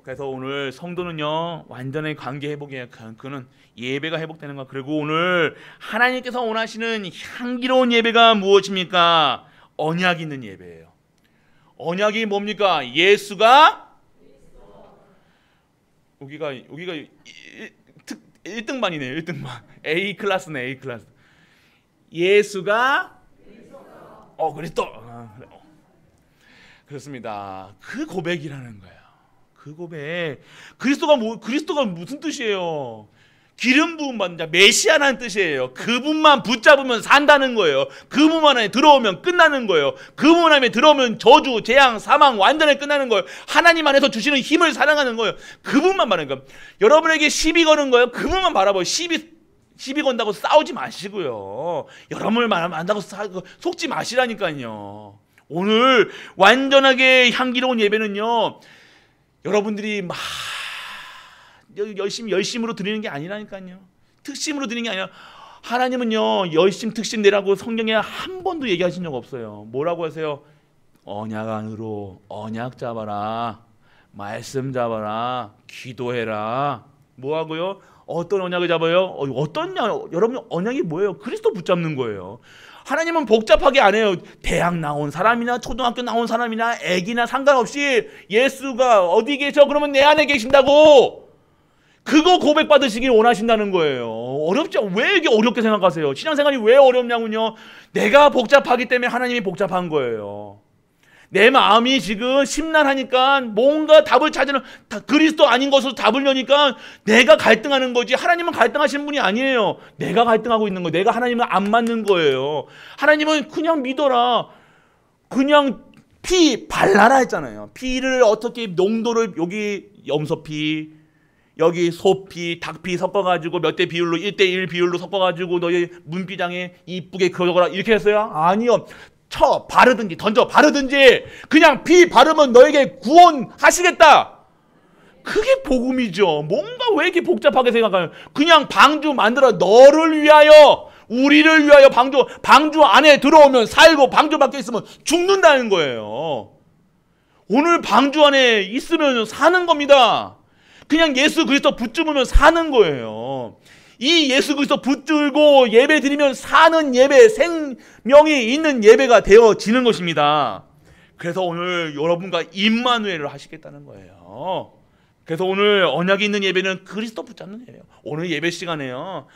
그래서 오늘 성도는요, 완전히 관계 회복이에요. 그는 예배가 회복되는 거. 그리고 오늘 하나님께서 원하시는 향기로운 예배가 무엇입니까? 언약 있는 예배예요. 언약이 뭡니까? 예수가 여기가 1등반이네요. 1등반. A 클래스네. A 클래스. 예수가 그리스도. 그렇습니다. 그 고백이라는 거예요. 그 고백. 그리스도가 무슨 뜻이에요? 기름 부음 받는 자, 메시아라는 뜻이에요. 그분만 붙잡으면 산다는 거예요. 그분 안에 들어오면 끝나는 거예요. 그분 안에 들어오면 저주, 재앙, 사망 완전히 끝나는 거예요. 하나님 안에서 주시는 힘을 사랑하는 거예요. 그분만 바라는 거예요. 여러분에게 시비 거는 거예요. 그분만 바라봐요. 시비 건다고 싸우지 마시고요. 여러분을 만나고 속지 마시라니까요. 오늘 완전하게 향기로운 예배는요, 여러분들이 막 열심으로 드리는 게 아니라니까요. 특심으로 드리는 게 아니라, 하나님은요, 열심 특심 내라고 성경에 한 번도 얘기하신 적 없어요. 뭐라고 하세요? 언약 안으로 언약 잡아라, 말씀 잡아라, 기도해라. 뭐하고요? 어떤 언약을 잡아요? 여러분 언약이 뭐예요? 그리스도 붙잡는 거예요. 하나님은 복잡하게 안 해요. 대학 나온 사람이나 초등학교 나온 사람이나 애기나 상관없이 예수가 어디 계셔? 그러면 내 안에 계신다고. 그거 고백받으시길 원하신다는 거예요. 어렵죠? 왜 이게 어렵게 생각하세요? 신앙생활이 왜 어렵냐면요, 내가 복잡하기 때문에 하나님이 복잡한 거예요. 내 마음이 지금 심란하니까 뭔가 답을 찾으는, 그리스도 아닌 것으로 답을 여니까 내가 갈등하는 거지, 하나님은 갈등하시는 분이 아니에요. 내가 갈등하고 있는 거예요. 내가 하나님은 안 맞는 거예요. 하나님은 그냥 믿어라, 그냥 피 발라라 했잖아요. 피를 어떻게 농도를, 여기 염소피, 여기 소피, 닭피 섞어가지고 몇 대 비율로 1대1 비율로 섞어가지고 너희 문비장에 이쁘게 그려줘라 이렇게 했어요? 아니요. 바르든지 던져 바르든지 그냥 피 바르면 너에게 구원하시겠다. 그게 복음이죠. 뭔가 왜 이렇게 복잡하게 생각하요? 그냥 방주 만들어 너를 위하여, 우리를 위하여. 방주 안에 들어오면 살고 방주 밖에 있으면 죽는다는 거예요. 오늘 방주 안에 있으면 사는 겁니다. 그냥 예수 그리스도 붙잡으면 사는 거예요. 이 예수 그리스도 붙들고 예배 드리면 사는 예배, 생명이 있는 예배가 되어지는 것입니다. 그래서 오늘 여러분과 임마누엘을 하시겠다는 거예요. 그래서 오늘 언약이 있는 예배는 그리스도 붙잡는 예배예요. 오늘 예배 시간에요,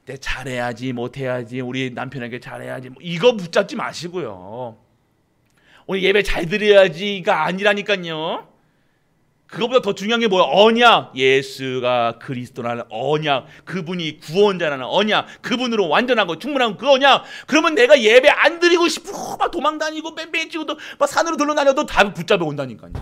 내 잘해야지 못해야지, 우리 남편에게 잘해야지, 이거 붙잡지 마시고요. 오늘 예배 잘 드려야지가 아니라니까요. 그것보다 더 중요한 게 뭐야? 언약. 예수가 그리스도라는 언약, 그분이 구원자라는 언약, 그분으로 완전하고 충분한 그 언약. 그러면 내가 예배 안 드리고 싶고 막 도망다니고 뺑뺑이 치고 막 산으로 들러다녀도 다 붙잡아 온다니까요.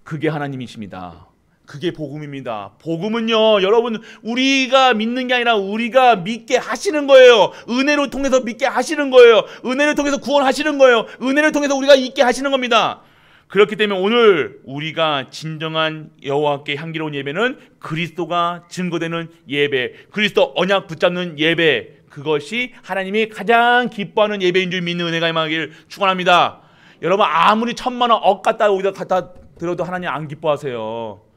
그게 하나님이십니다. 그게 복음입니다. 복음은요, 여러분, 우리가 믿는 게 아니라 우리가 믿게 하시는 거예요. 은혜를 통해서 믿게 하시는 거예요. 은혜를 통해서 구원하시는 거예요. 은혜를 통해서 우리가 있게 하시는 겁니다. 그렇기 때문에 오늘 우리가 진정한 여호와께 향기로운 예배는 그리스도가 증거되는 예배, 그리스도 언약 붙잡는 예배, 그것이 하나님이 가장 기뻐하는 예배인 줄 믿는 은혜가 임하길 축원합니다. 여러분, 아무리 1000만 원 억 갖다 들어도 하나님 안 기뻐하세요.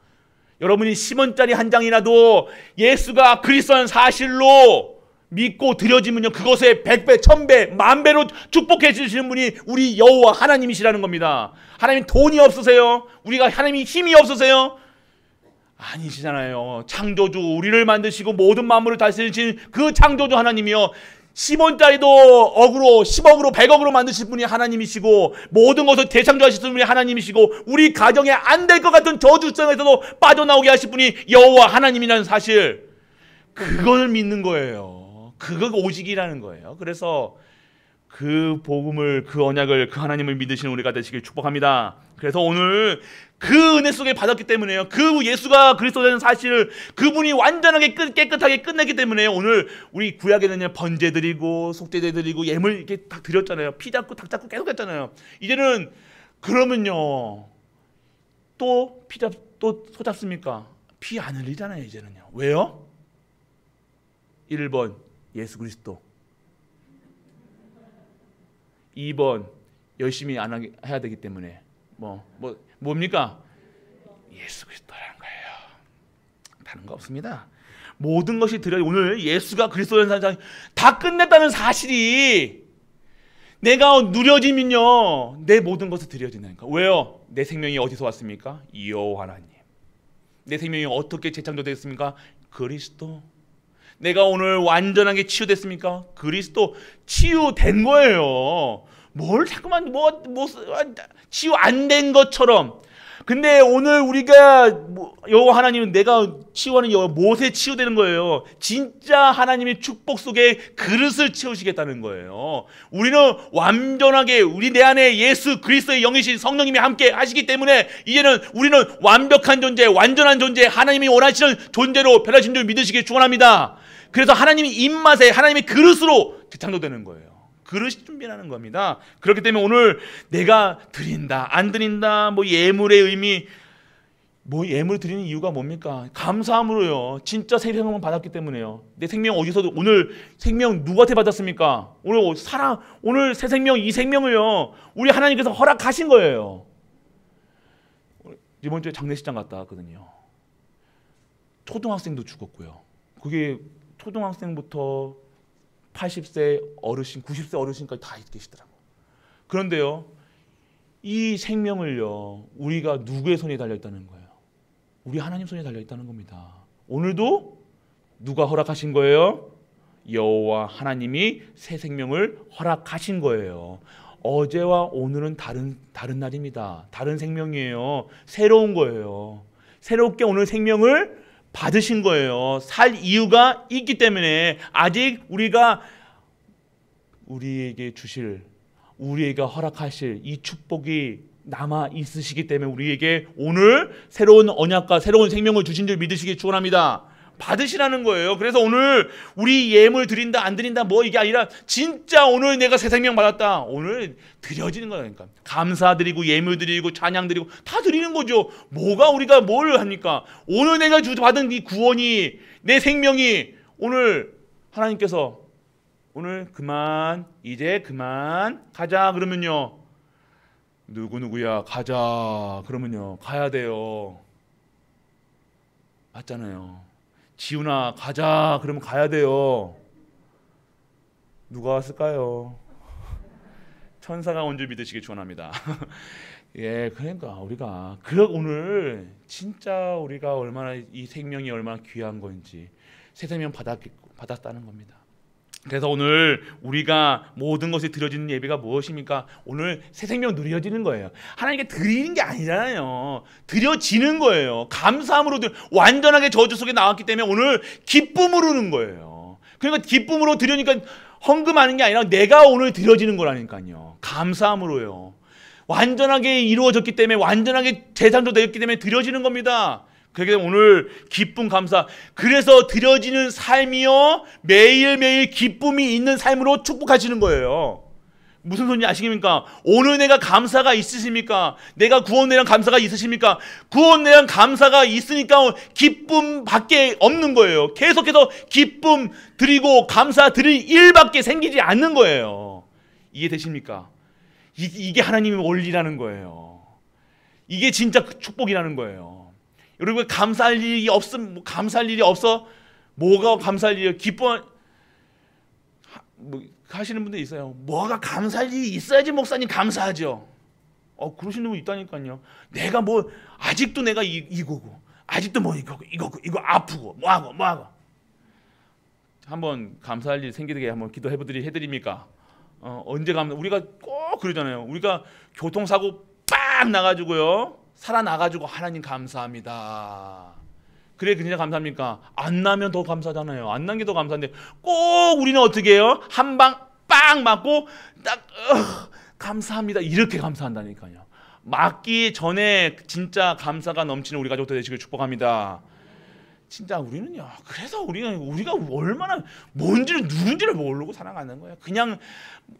여러분이 10원짜리 한 장이라도 예수가 그리스도라는 사실로 믿고 드려지면요, 그것에 100배, 1000배, 만배로 축복해 주시는 분이 우리 여호와 하나님이시라는 겁니다. 하나님 돈이 없으세요? 우리가 하나님이 힘이 없으세요? 아니시잖아요. 창조주, 우리를 만드시고 모든 만물을 다스리신 그 창조주 하나님이요, 10원짜리도 억으로, 10억으로, 100억으로 만드신 분이 하나님이시고, 모든 것을 대창조하신 분이 하나님이시고, 우리 가정에 안 될 것 같은 저주성에서도 빠져나오게 하신 분이 여호와 하나님이라는 사실, 그걸 믿는 거예요. 그거 오직이라는 거예요. 그래서 그 복음을, 그 언약을, 그 하나님을 믿으시는 우리가 되시길 축복합니다. 그래서 오늘 그 은혜 속에 받았기 때문에요, 그 예수가 그리스도라는 사실을 그분이 완전하게 깨끗하게 끝냈기 때문에 오늘 우리 구약에는 번제 드리고 속죄제 드리고 예물 이렇게 딱 드렸잖아요. 피 잡고 닭 잡고 계속 했잖아요. 이제는 그러면요, 또 소 잡습니까? 피 안 흘리잖아요. 이제는요. 왜요? 1번 예수 그리스도, 2번 열심히 안 하게 해야 되기 때문에 뭡니까? 예수 그리스도라는 거예요. 다른 거 없습니다. 모든 것이 오늘 예수가 그리스도라는 사실 다 끝냈다는 사실이 내가 누려지면요, 내 모든 것을 드려진다니까. 왜요? 내 생명이 어디서 왔습니까? 여호와 하나님. 내 생명이 어떻게 재창조됐습니까? 그리스도. 내가 오늘 완전하게 치유됐습니까? 그리스도. 치유된 거예요. 뭘 자꾸만 치유 안 된 것처럼. 근데 오늘 우리가 여호와 하나님은 내가 치유하는 여호와 못에 치유되는 거예요. 진짜 하나님의 축복 속에 그릇을 채우시겠다는 거예요. 우리는 완전하게 우리 내 안에 예수 그리스도의 영이신 성령님이 함께 하시기 때문에 이제는 우리는 완벽한 존재, 완전한 존재, 하나님이 원하시는 존재로 변하신 줄 믿으시길 축원합니다. 그래서 하나님이 입맛에 하나님의 그릇으로 재창조되는 거예요. 그릇이 준비하는 겁니다. 그렇기 때문에 오늘 내가 드린다, 안 드린다, 예물의 의미, 예물 드리는 이유가 뭡니까? 감사함으로요. 진짜 생명을 받았기 때문에요. 내 생명 어디서도, 오늘 생명 누구한테 받았습니까? 오늘 새 생명, 이 생명을요, 우리 하나님께서 허락하신 거예요. 이번 주에 장례식장 갔다 왔거든요. 초등학생도 죽었고요. 그게 초등학생부터 80세 어르신, 90세 어르신까지 다 계시더라고요. 그런데요, 이 생명을요, 우리가 누구의 손에 달려있다는 거예요? 우리 하나님 손에 달려있다는 겁니다. 오늘도 누가 허락하신 거예요? 여호와 하나님이 새 생명을 허락하신 거예요. 어제와 오늘은 다른 날입니다. 다른 생명이에요. 새로운 거예요. 새롭게 오늘 생명을 받으신 거예요. 살 이유가 있기 때문에 아직 우리에게 주실, 우리에게 허락하실 이 축복이 남아 있으시기 때문에 우리에게 오늘 새로운 언약과 새로운 생명을 주신 줄 믿으시기 축원합니다. 받으시라는 거예요. 그래서 오늘 우리 예물 드린다 안 드린다 이게 아니라 진짜 오늘 내가 새 생명 받았다. 오늘 드려지는 거니까 감사드리고 예물 드리고 찬양 드리고 다 드리는 거죠. 우리가 뭘 합니까? 오늘 내가 받은 이 구원이, 내 생명이 오늘 하나님께서 오늘 이제 그만 가자 그러면요, 누구야 가자 그러면요 가야 돼요. 맞잖아요. 지훈아 가자 그러면 가야 돼요. 누가 왔을까요? 천사가 온 줄 믿으시기 축원합니다. 예, 그러니까 우리가 오늘 진짜 우리가 얼마나 이 생명이 얼마나 귀한 건지 새 생명 받았다는 겁니다. 그래서 오늘 우리가 모든 것이 드려지는 예배가 무엇입니까? 오늘 새 생명 누려지는 거예요. 하나님께 드리는 게 아니잖아요. 드려지는 거예요. 감사함으로 완전하게 저주 속에 나왔기 때문에 오늘 기쁨으로 는 거예요. 그러니까 기쁨으로 드리니까 헌금하는 게 아니라 내가 오늘 드려지는 거라니까요. 감사함으로요. 완전하게 이루어졌기 때문에, 완전하게 재창조되었기 때문에 드려지는 겁니다. 그렇게 되면 오늘 기쁨 감사, 그래서 드려지는 삶이요 매일매일 기쁨이 있는 삶으로 축복하시는 거예요. 무슨 소리인지 아시겠습니까? 오늘 내가 감사가 있으십니까? 내가 구원에 대한 감사가 있으십니까? 구원에 대한 감사가 있으니까 기쁨밖에 없는 거예요. 계속해서 기쁨 드리고 감사 드릴 일밖에 생기지 않는 거예요. 이해되십니까? 이게 하나님의 원리라는 거예요. 이게 진짜 축복이라는 거예요. 여러분, 감사할 일이 없음, 감사할 일이 없어? 뭐가 감사할 일이에요? 기뻐 하시는 분들 있어요. 뭐가 감사할 일이 있어야지 목사님 감사하죠. 그러시는 분 있다니까요. 내가 뭐 아직도 내가 이거고, 아직도 뭐 이거 아프고 뭐하고 한번 감사할 일 생기게 한번 해드립니까? 언제 우리가 꼭 그러잖아요. 우리가 교통사고 빡 나가지고요, 살아나가지고 하나님 감사합니다. 그래 진짜 감사합니까? 안 나면 더 감사잖아요. 안 난 게 더 감사한데 꼭 우리는 어떻게 해요? 한 방 빵 맞고 딱 감사합니다. 이렇게 감사한다니까요. 맞기 전에 진짜 감사가 넘치는 우리 가족들 되시길 축복합니다. 진짜 우리는요. 그래서 우리가 얼마나 뭔지를 누군지를 모르고 살아가는 거예요. 그냥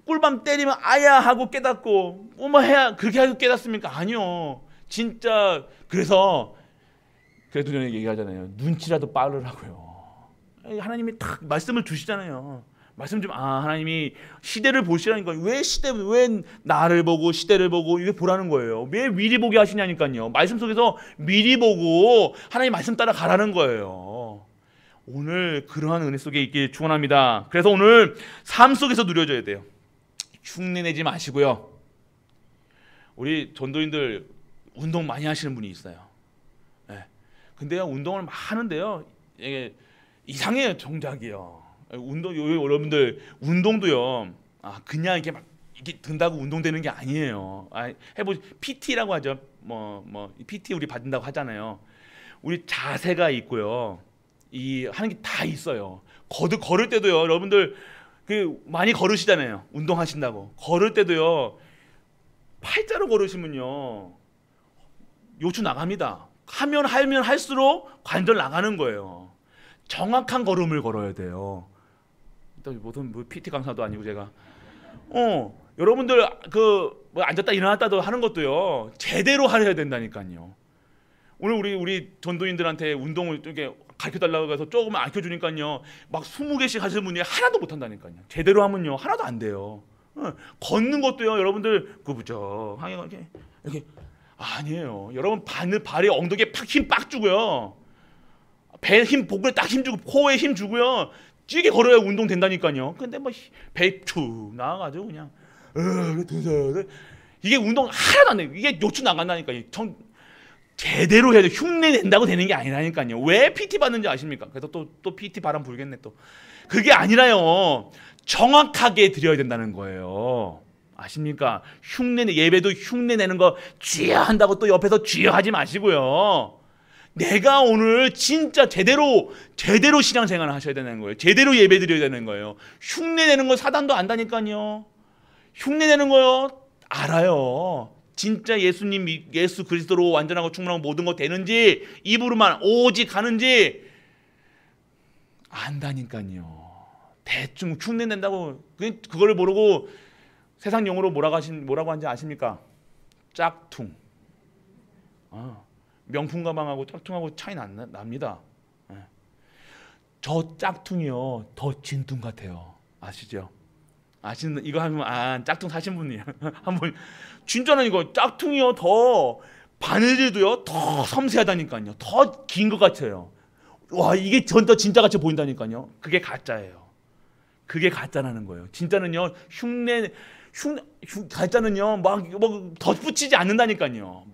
꿀밤 때리면 아야 하고 깨닫고 뭐 해야 그렇게 하고 깨닫습니까? 아니요. 진짜 그래도 전에 얘기하잖아요. 눈치라도 빠르라고요. 하나님이 딱 말씀을 주시잖아요. 말씀 좀 하나님이 시대를 보시라니까. 왜 나를 보고 시대를 보고 이게 보라는 거예요. 왜 미리 보게 하시냐니까요. 말씀 속에서 미리 보고 하나님 말씀 따라 가라는 거예요. 오늘 그러한 은혜 속에 있길 축원합니다. 그래서 오늘 삶 속에서 누려져야 돼요. 흉내내지 마시고요. 우리 전도인들 운동 많이 하시는 분이 있어요. 네. 근데요, 운동을 막 하는데요, 이게 이상해요, 정작이요. 여러분들 운동도요, 그냥 이렇게 막 이렇게 든다고 운동되는 게 아니에요. PT라고 하죠. PT 우리 받는다고 하잖아요. 우리 자세가 있고요, 하는 게 다 있어요. 걸을 때도요, 여러분들 많이 걸으시잖아요. 운동하신다고. 걸을 때도요, 팔자로 걸으시면요, 요추 나갑니다. 하면 할수록 관절 나가는 거예요. 정확한 걸음을 걸어야 돼요. 무슨 PT 강사도 아니고 제가 여러분들 앉았다 일어났다도 하는 것도요, 제대로 하셔야 된다니까요. 오늘 우리 전도인들한테 운동을 이렇게 가르쳐 달라고 해서 조금만 가르쳐 주니까요, 막 20개씩 하시는 분이 하나도 못 한다니까요. 제대로 하면요 하나도 안 돼요. 걷는 것도요, 여러분들 부부정하게 이렇게 아니에요. 여러분 발에 엉덩이에 힘 빡 주고요, 배에 힘, 복부에 딱 힘 주고, 코에 힘 주고요, 찌게 걸어야 운동 된다니까요. 근데 배 툭 나와가지고 그냥 이게 운동 하나도 안 돼. 이게 요추 나간다니까요. 제대로 해야 돼. 흉내 낸다고 되는 게 아니라니까요. 왜 PT 받는지 아십니까? 그래서 또 PT 바람 불겠네 또. 그게 아니라요, 정확하게 드려야 된다는 거예요. 아십니까? 예배도 흉내 내는 거 쥐어 한다고 또 옆에서 쥐어 하지 마시고요. 내가 오늘 진짜 제대로 신앙생활을 하셔야 되는 거예요. 제대로 예배 드려야 되는 거예요. 흉내 내는 거 사단도 안다니까요. 흉내 내는 거요 알아요. 진짜 예수 그리스도로 완전하고 충만하고 모든 거 되는지, 입으로만 오직 가는지 안다니까요. 대충 흉내 낸다고 그걸 모르고 세상 용어로 뭐라고 하는지 아십니까? 짝퉁. 명품 가방하고 짝퉁하고 차이 납니다. 저 짝퉁이요 더 진퉁 같아요. 아시죠? 이거 하면 짝퉁 사신 분이에요. 한번 진짜는 이거 짝퉁이요 더 바느질도요 더 섬세하다니까요. 더 긴 것 같아요. 와, 이게 더 진짜 같이 보인다니까요. 그게 가짜예요. 그게 가짜라는 거예요. 진짜는요 가짜는요 막 덧붙이지 않는다니까요.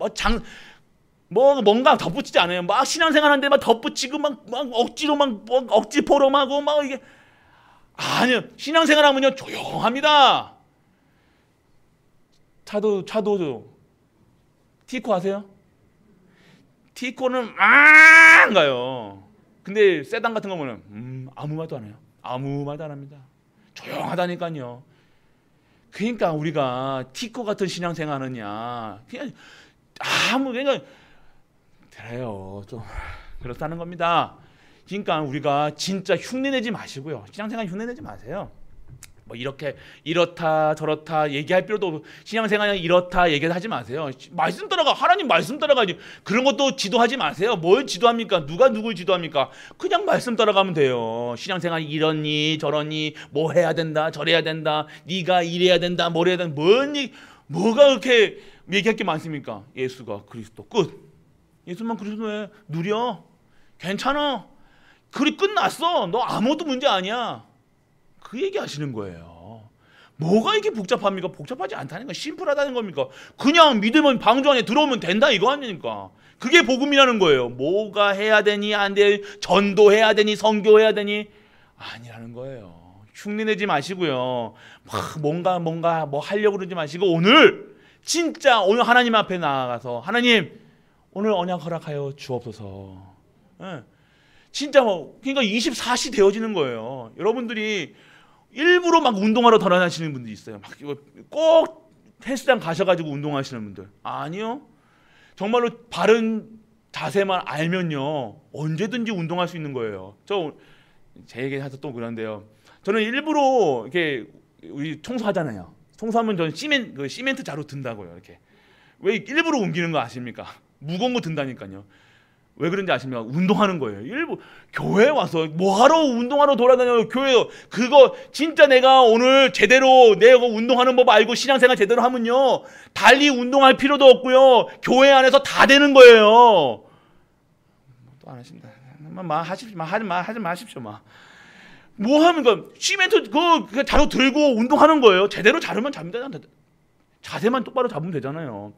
뭔가 덧붙이지 않아요. 막 신앙생활 하는데 막 덧붙이고 막 억지로 억지 포럼하고 막 이게 아니요. 신앙생활 하면요 조용합니다. 차도 티코 아세요? 티코는 안 가요. 근데 세단 같은 거 보면 아무 말도 안 해요. 아무 말도 안 합니다. 조용하다니까요. 그러니까 우리가 티코 같은 신앙생활 하느냐, 그냥 그래요. 좀 그렇다는 겁니다. 그러니까 우리가 진짜 흉내내지 마시고요. 신앙생활 흉내내지 마세요. 뭐 이렇게 이렇다 저렇다 얘기할 필요도 없고, 신앙생활은 이렇다 얘기하지 마세요. 말씀 따라가, 하나님 말씀 따라가지. 그런 것도 지도하지 마세요. 뭘 지도합니까? 누가 누굴 지도합니까? 그냥 말씀 따라가면 돼요. 신앙생활 이러니 저러니 뭐 해야 된다 저래야 된다 네가 이래야 된다 뭐래야 된다 뭐가 그렇게 얘기할 게 많습니까? 예수가 그리스도 끝. 예수만 그리스도에 누려. 괜찮아. 그리 끝났어. 너 아무것도 문제 아니야. 그 얘기 하시는 거예요. 뭐가 이렇게 복잡합니까? 복잡하지 않다는 거, 심플하다는 겁니까? 그냥 믿으면 방주 안에 들어오면 된다 이거 아닙니까? 그게 복음이라는 거예요. 뭐가 해야 되니 안 돼, 전도해야 되니 선교해야 되니 아니라는 거예요. 흉내내지 마시고요. 막 뭔가 뭐 하려고 그러지 마시고 오늘 진짜 오늘 하나님 앞에 나아가서 하나님 오늘 언약 허락하여 주옵소서. 예. 진짜 뭐 그러니까 24시 되어지는 거예요. 여러분들이 일부러 막 운동하러 돌아다니시는 분들이 있어요. 막 꼭 헬스장 가셔가지고 운동하시는 분들. 아니요. 정말로 바른 자세만 알면요 언제든지 운동할 수 있는 거예요. 제 얘기해서 또 그런데요. 저는 일부러 이렇게 우리 청소하잖아요. 청소하면 저는 시멘트 자루 든다고요. 이렇게 왜 일부러 옮기는 거 아십니까? 무거운 거 든다니까요. 왜 그런지 아십니까? 운동하는 거예요. 일부 교회 와서 뭐하러 운동하러 돌아다녀요? 교회 그거 진짜 내가 오늘 제대로 내가 운동하는 법 알고 신앙생활 제대로 하면요 달리 운동할 필요도 없고요 교회 안에서 다 되는 거예요. 또 안 하신다. 하지 마십시오. 뭐 합니까? 시멘트 그 자루 들고 운동하는 거예요. 제대로 자르면 잡니다. 자세만 똑바로 잡으면 되잖아요.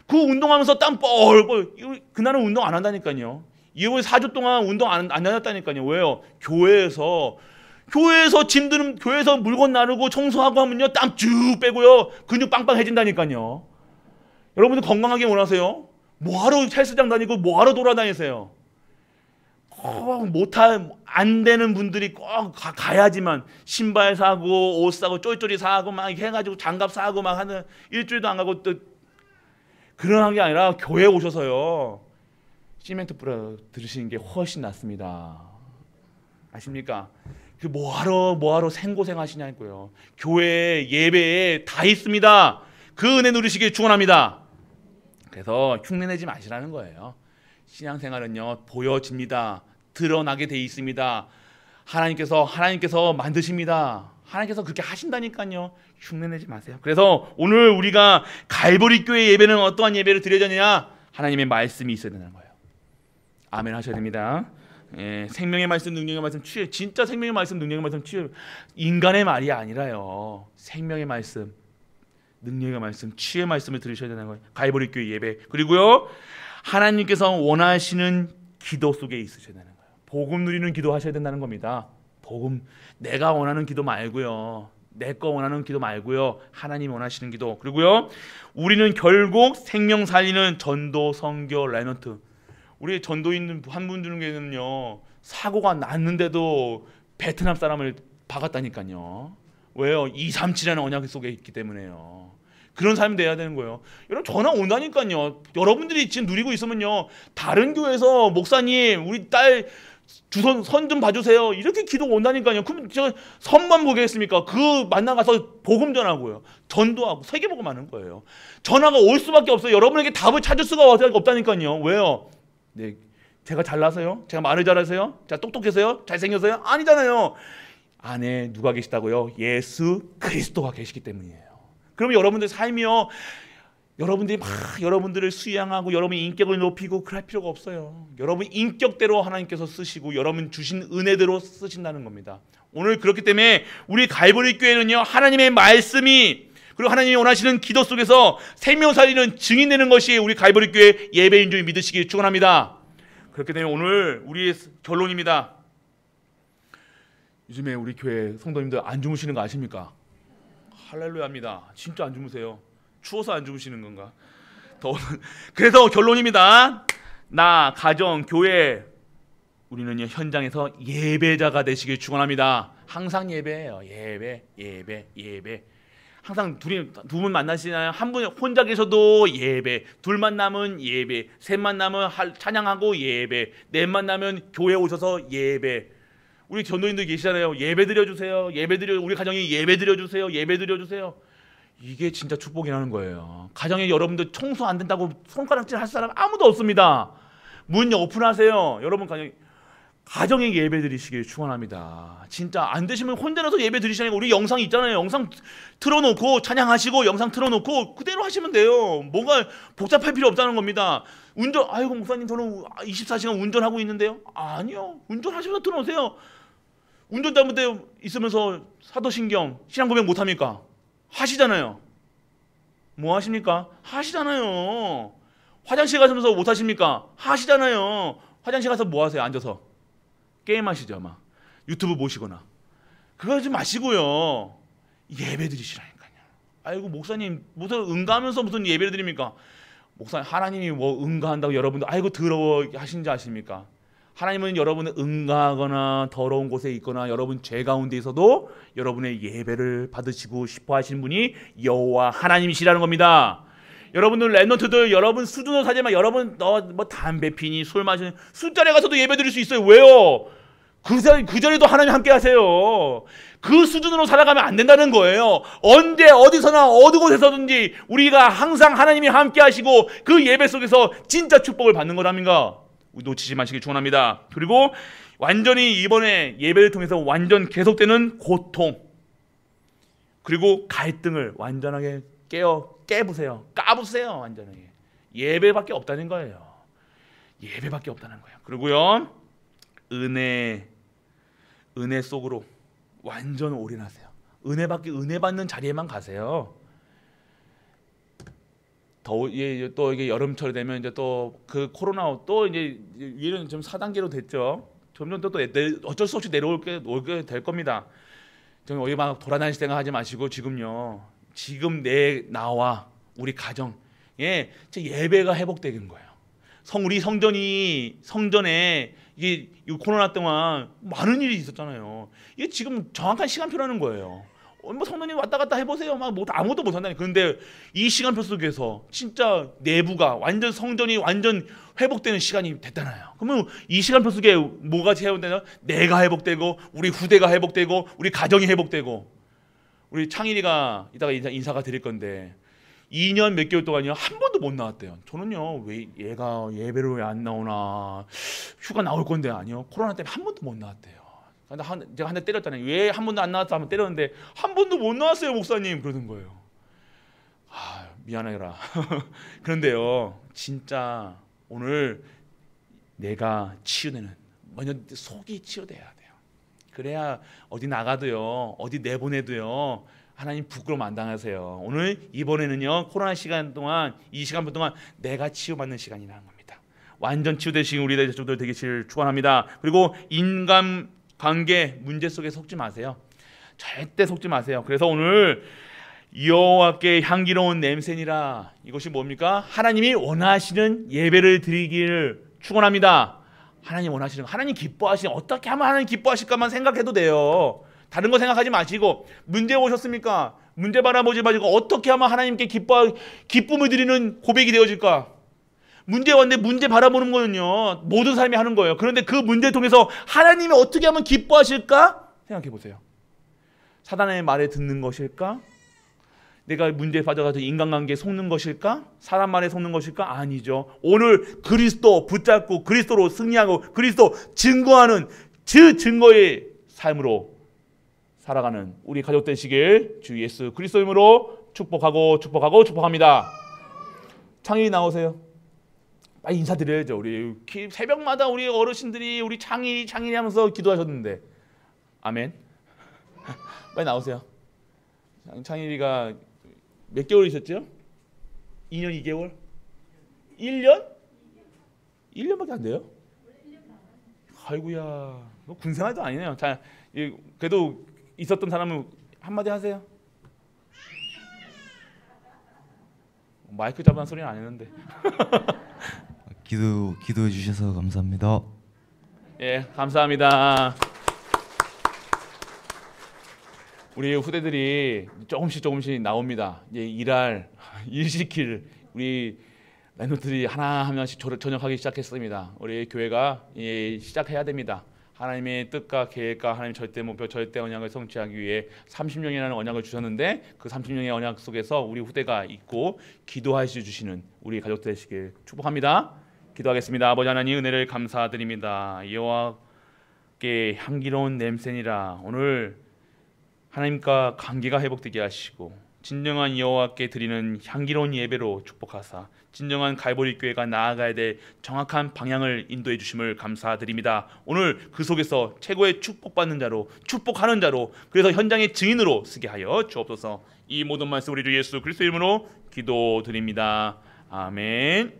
그 운동하면서 땀 뻘뻘 그날은 운동 안 한다니까요. 이번 4주 동안 운동 안 다녔다니까요. 왜요? 교회에서 짐 드는 교회에서 물건 나르고 청소하고 하면요 땀 쭉 빼고요 근육 빵빵해진다니까요. 여러분들 건강하게 원하세요? 뭐하러 헬스장 다니고 뭐하러 돌아다니세요? 안 되는 분들이 꼭 가야지만 신발 사고 옷 사고 쫄쫄이 사고 막 해가지고 장갑 사고 막 하는 일주일도 안 가고 또 그런 게 아니라 교회에 오셔서요 시멘트 뿌려 들으시는 게 훨씬 낫습니다. 아십니까? 그 뭐하러 생고생 하시냐고요. 교회 예배에 다 있습니다. 그 은혜 누리시길 축원합니다. 그래서 흉내내지 마시라는 거예요. 신앙생활은요 보여집니다. 드러나게 돼 있습니다. 하나님께서 만드십니다. 하나님께서 그렇게 하신다니까요. 흉내내지 마세요. 그래서 오늘 우리가 갈보리 교회 예배는 어떠한 예배를 드려야 되느냐? 하나님의 말씀이 있어야 되는 거예요. 아멘 하셔야 됩니다. 예, 생명의 말씀, 능력의 말씀, 진짜 생명의 말씀, 능력의 말씀, 인간의 말이 아니라요. 생명의 말씀, 능력의 말씀, 치유의 말씀을 들으셔야 되는 거예요. 갈보리 교회 예배. 그리고요 하나님께서 원하시는 기도 속에 있으셔야 되는 거예요. 복음 누리는 기도 하셔야 된다는 겁니다. 복음, 내가 원하는 기도 말고요. 내 거 원하는 기도 말고요. 하나님 원하시는 기도. 그리고요 우리는 결국 생명 살리는 전도, 선교, 레넌트. 우리 전도인 한 분 중에는요 사고가 났는데도 베트남 사람을 박았다니까요. 왜요? 237이라는 언약 속에 있기 때문에요. 그런 삶이 돼야 되는 거예요. 여러분 전화 온다니까요. 여러분들이 지금 누리고 있으면요 다른 교회에서 목사님 우리 딸 선 좀 봐주세요 이렇게 기도 온다니까요. 그럼 제가 선만 보겠습니까? 그 만나가서 복음 전하고요 전도하고 세계복음 하는 거예요. 전화가 올 수밖에 없어요. 여러분에게 답을 찾을 수가 없다니까요. 왜요? 네, 제가 잘나서요? 제가 말을 잘해서요? 제가 똑똑해서요? 잘생겨서요? 아니잖아요. 안에 누가 계시다고요? 예수 그리스도가 계시기 때문이에요. 그러면 여러분들 삶이요 여러분들이 막 여러분들을 수양하고 여러분의 인격을 높이고 그럴 필요가 없어요. 여러분 인격대로 하나님께서 쓰시고 여러분 주신 은혜대로 쓰신다는 겁니다. 오늘 그렇기 때문에 우리 갈보리 교회는요 하나님의 말씀이 그리고 하나님이 원하시는 기도 속에서 생명 살리는 증인되는 것이 우리 갈보리 교회 예배인 줄 믿으시길 축원합니다. 그렇기 때문에 오늘 우리의 결론입니다. 요즘에 우리 교회 성도님들 안 주무시는 거 아십니까? 할렐루야입니다. 진짜 안 주무세요. 추워서 안 주무시는 건가? 그래서 결론입니다. 나, 가정, 교회 우리는요 현장에서 예배자가 되시길 축원합니다. 항상 예배예요. 예배. 항상 두 분 만나시나요? 한 분 혼자 계셔도 예배, 둘 만나면 예배, 셋 만나면 찬양하고 예배, 넷 만나면 교회 오셔서 예배. 우리 전도인들 계시잖아요. 예배 드려주세요. 우리 가정에 예배 드려주세요. 예배 드려주세요. 이게 진짜 축복이라는 거예요. 가정에 여러분들 청소 안 된다고 손가락질 할 사람 아무도 없습니다. 문 오픈하세요. 여러분 가정에 예배 드리시길 축원합니다. 진짜 안 되시면 혼자라서 예배 드리시라니까. 우리 영상 있잖아요. 영상 틀어놓고 찬양하시고 영상 틀어놓고 그대로 하시면 돼요. 뭔가 복잡할 필요 없다는 겁니다. 아이고 목사님 저는 24시간 운전하고 있는데요. 아니요. 운전하시면서 틀어놓으세요. 운전 잘못돼 있으면서 사도신경 신앙 고백 못합니까? 하시잖아요. 뭐 하십니까? 하시잖아요. 화장실 가시면서 못 하십니까? 하시잖아요. 화장실 가서 뭐 하세요? 앉아서 게임하시죠. 막 유튜브 보시거나. 그거 하지 마시고요. 예배 드리시라니까요. 아이고 목사님 무슨 응가하면서 무슨 예배를 드립니까? 목사님 하나님이 뭐 응가한다고 여러분들 아이고 더러워 하신지 아십니까? 하나님은 여러분을 응가하거나 더러운 곳에 있거나 여러분 죄 가운데 있어도 여러분의 예배를 받으시고 싶어 하시는 분이 여호와 하나님이시라는 겁니다. 여러분들 랩런트들 여러분 수준으로 사지만 여러분 뭐 담배 피니 술 마시니 술자리에 가서도 예배 드릴 수 있어요. 왜요? 그 자리도 하나님 함께 하세요. 그 수준으로 살아가면 안 된다는 거예요. 언제 어디서나 어느 곳에서든지 우리가 항상 하나님이 함께 하시고 그 예배 속에서 진짜 축복을 받는 거랍니다. 놓치지 마시길 축원합니다. 그리고 완전히 이번에 예배를 통해서 완전 계속되는 고통 그리고 갈등을 완전하게 깨부세요. 까부세요. 완전하게. 예배밖에 없다는 거예요. 예배밖에 없다는 거예요. 그리고요 은혜 속으로 완전 올인하세요. 은혜 받는 자리에만 가세요. 또 이게 여름철 되면 이제 또 그 코로나 또 이제 얘는 좀 4단계로 됐죠. 점점 또 어쩔 수 없이 내려오게 될 겁니다. 좀 어디 막 돌아다닐 생각하지 마시고 지금요. 지금 나와 우리 가정에 예배가 회복되는 거예요. 우리 성전에 이게 코로나 동안 많은 일이 있었잖아요. 이게 지금 정확한 시간표라는 거예요. 뭐 성도님 왔다 갔다 해보세요. 막 아무도 못 한다니. 그런데 이 시간표 속에서 진짜 내부가 완전 성전이 완전 회복되는 시간이 됐잖아요. 그러면 이 시간표 속에 뭐가 회복되냐? 내가 회복되고 우리 후대가 회복되고 우리 가정이 회복되고 우리 창일이가 이따가 인사가 드릴 건데 2년 몇 개월 동안요 한 번도 못 나왔대요. 저는요 왜 얘가 예배를 왜 안 나오나 휴가 나올 건데 아니요 코로나 때문에 한 번도 못 나왔대요. 제가 한 대 때렸잖아요. 왜 한 번도 안 나왔다 하면 때렸는데 한 번도 못 나왔어요 목사님 그러는 거예요. 미안해라. 그런데요 진짜 오늘 내가 치유되는 먼저 속이 치유돼야 돼요. 그래야 어디 나가도요 어디 내보내도요 하나님 부끄러움 안 당하세요. 오늘 이번에는요 코로나 시간 동안 이 시간분 동안 내가 치유받는 시간이라는 겁니다. 완전 치유되신 우리 대중들 되기를 축원합니다. 그리고 인간 관계 문제 속에 속지 마세요. 절대 속지 마세요. 그래서 오늘 여호와께 향기로운 냄새니라 이것이 뭡니까? 하나님이 원하시는 예배를 드리기를 축원합니다. 하나님 원하시는 하나님 기뻐하시는 어떻게 하면 하나님 기뻐하실까만 생각해도 돼요. 다른 거 생각하지 마시고 문제 오셨습니까? 문제 바라보지 마시고 어떻게 하면 하나님께 기쁨을 드리는 고백이 되어질까? 문제 왔는데 문제 바라보는 거는요 모든 사람이 하는 거예요. 그런데 그 문제를 통해서 하나님이 어떻게 하면 기뻐하실까? 생각해 보세요. 사단의 말에 듣는 것일까? 내가 문제에 빠져가지고 인간관계에 속는 것일까? 사람 말에 속는 것일까? 아니죠. 오늘 그리스도 붙잡고 그리스도로 승리하고 그리스도 증거하는 그 증거의 삶으로 살아가는 우리 가족 되시길 주 예수 그리스도 이름으로 축복합니다. 창일이 나오세요. 빨리 인사드려야죠. 우리 새벽마다 우리 어르신들이 우리 창일이 하면서 기도하셨는데 아멘. 빨리 나오세요. 창일이가 몇 개월이셨죠? 2년 2개월? 1년? 1년밖에 안 돼요? 아이고야 군생활도 아니네요. 자, 그래도 있었던 사람은 한마디 하세요. 마이크 잡는 소리는 안 했는데. 기도해 주셔서 감사합니다. 예, 감사합니다. 우리 후대들이 조금씩 나옵니다. 이제 일 시킬 우리 랩노트들이 하나 하나씩 전역하기 시작했습니다. 우리 교회가 시작해야 됩니다. 하나님의 뜻과 계획과 하나님의 절대 목표, 절대 언약을 성취하기 위해 30년이라는 언약을 주셨는데 그 30년의 언약 속에서 우리 후대가 있고 기도하시 주시는 우리 가족 되시길 축복합니다. 기도하겠습니다. 아버지 하나님 은혜를 감사드립니다. 여호와께 향기로운 냄새니라. 오늘 하나님과 관계가 회복되게 하시고 진정한 여호와께 드리는 향기로운 예배로 축복하사 진정한 갈보리 교회가 나아가야 될 정확한 방향을 인도해 주심을 감사드립니다. 오늘 그 속에서 최고의 축복받는 자로 축복하는 자로 그래서 현장의 증인으로 쓰게 하여 주옵소서. 이 모든 말씀 우리 주 예수 그리스도 이름으로 기도드립니다. 아멘.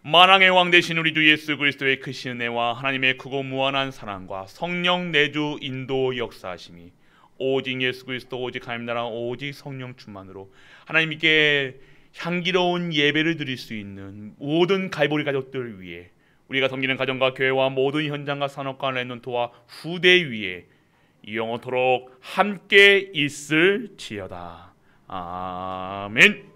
만왕의 왕 되신 우리 주 예수 그리스도의 크신 은혜와 하나님의 크고 무한한 사랑과 성령 내주 인도 역사하심이 오직 예수 그리스도 오직 하나님 나라 오직 성령 충만으로 하나님께 향기로운 예배를 드릴 수 있는 모든 갈보리 가족들 위해 우리가 섬기는 가정과 교회와 모든 현장과 산업과 랩넌트와 후대 위에 영원토록 함께 있을지어다. 아멘.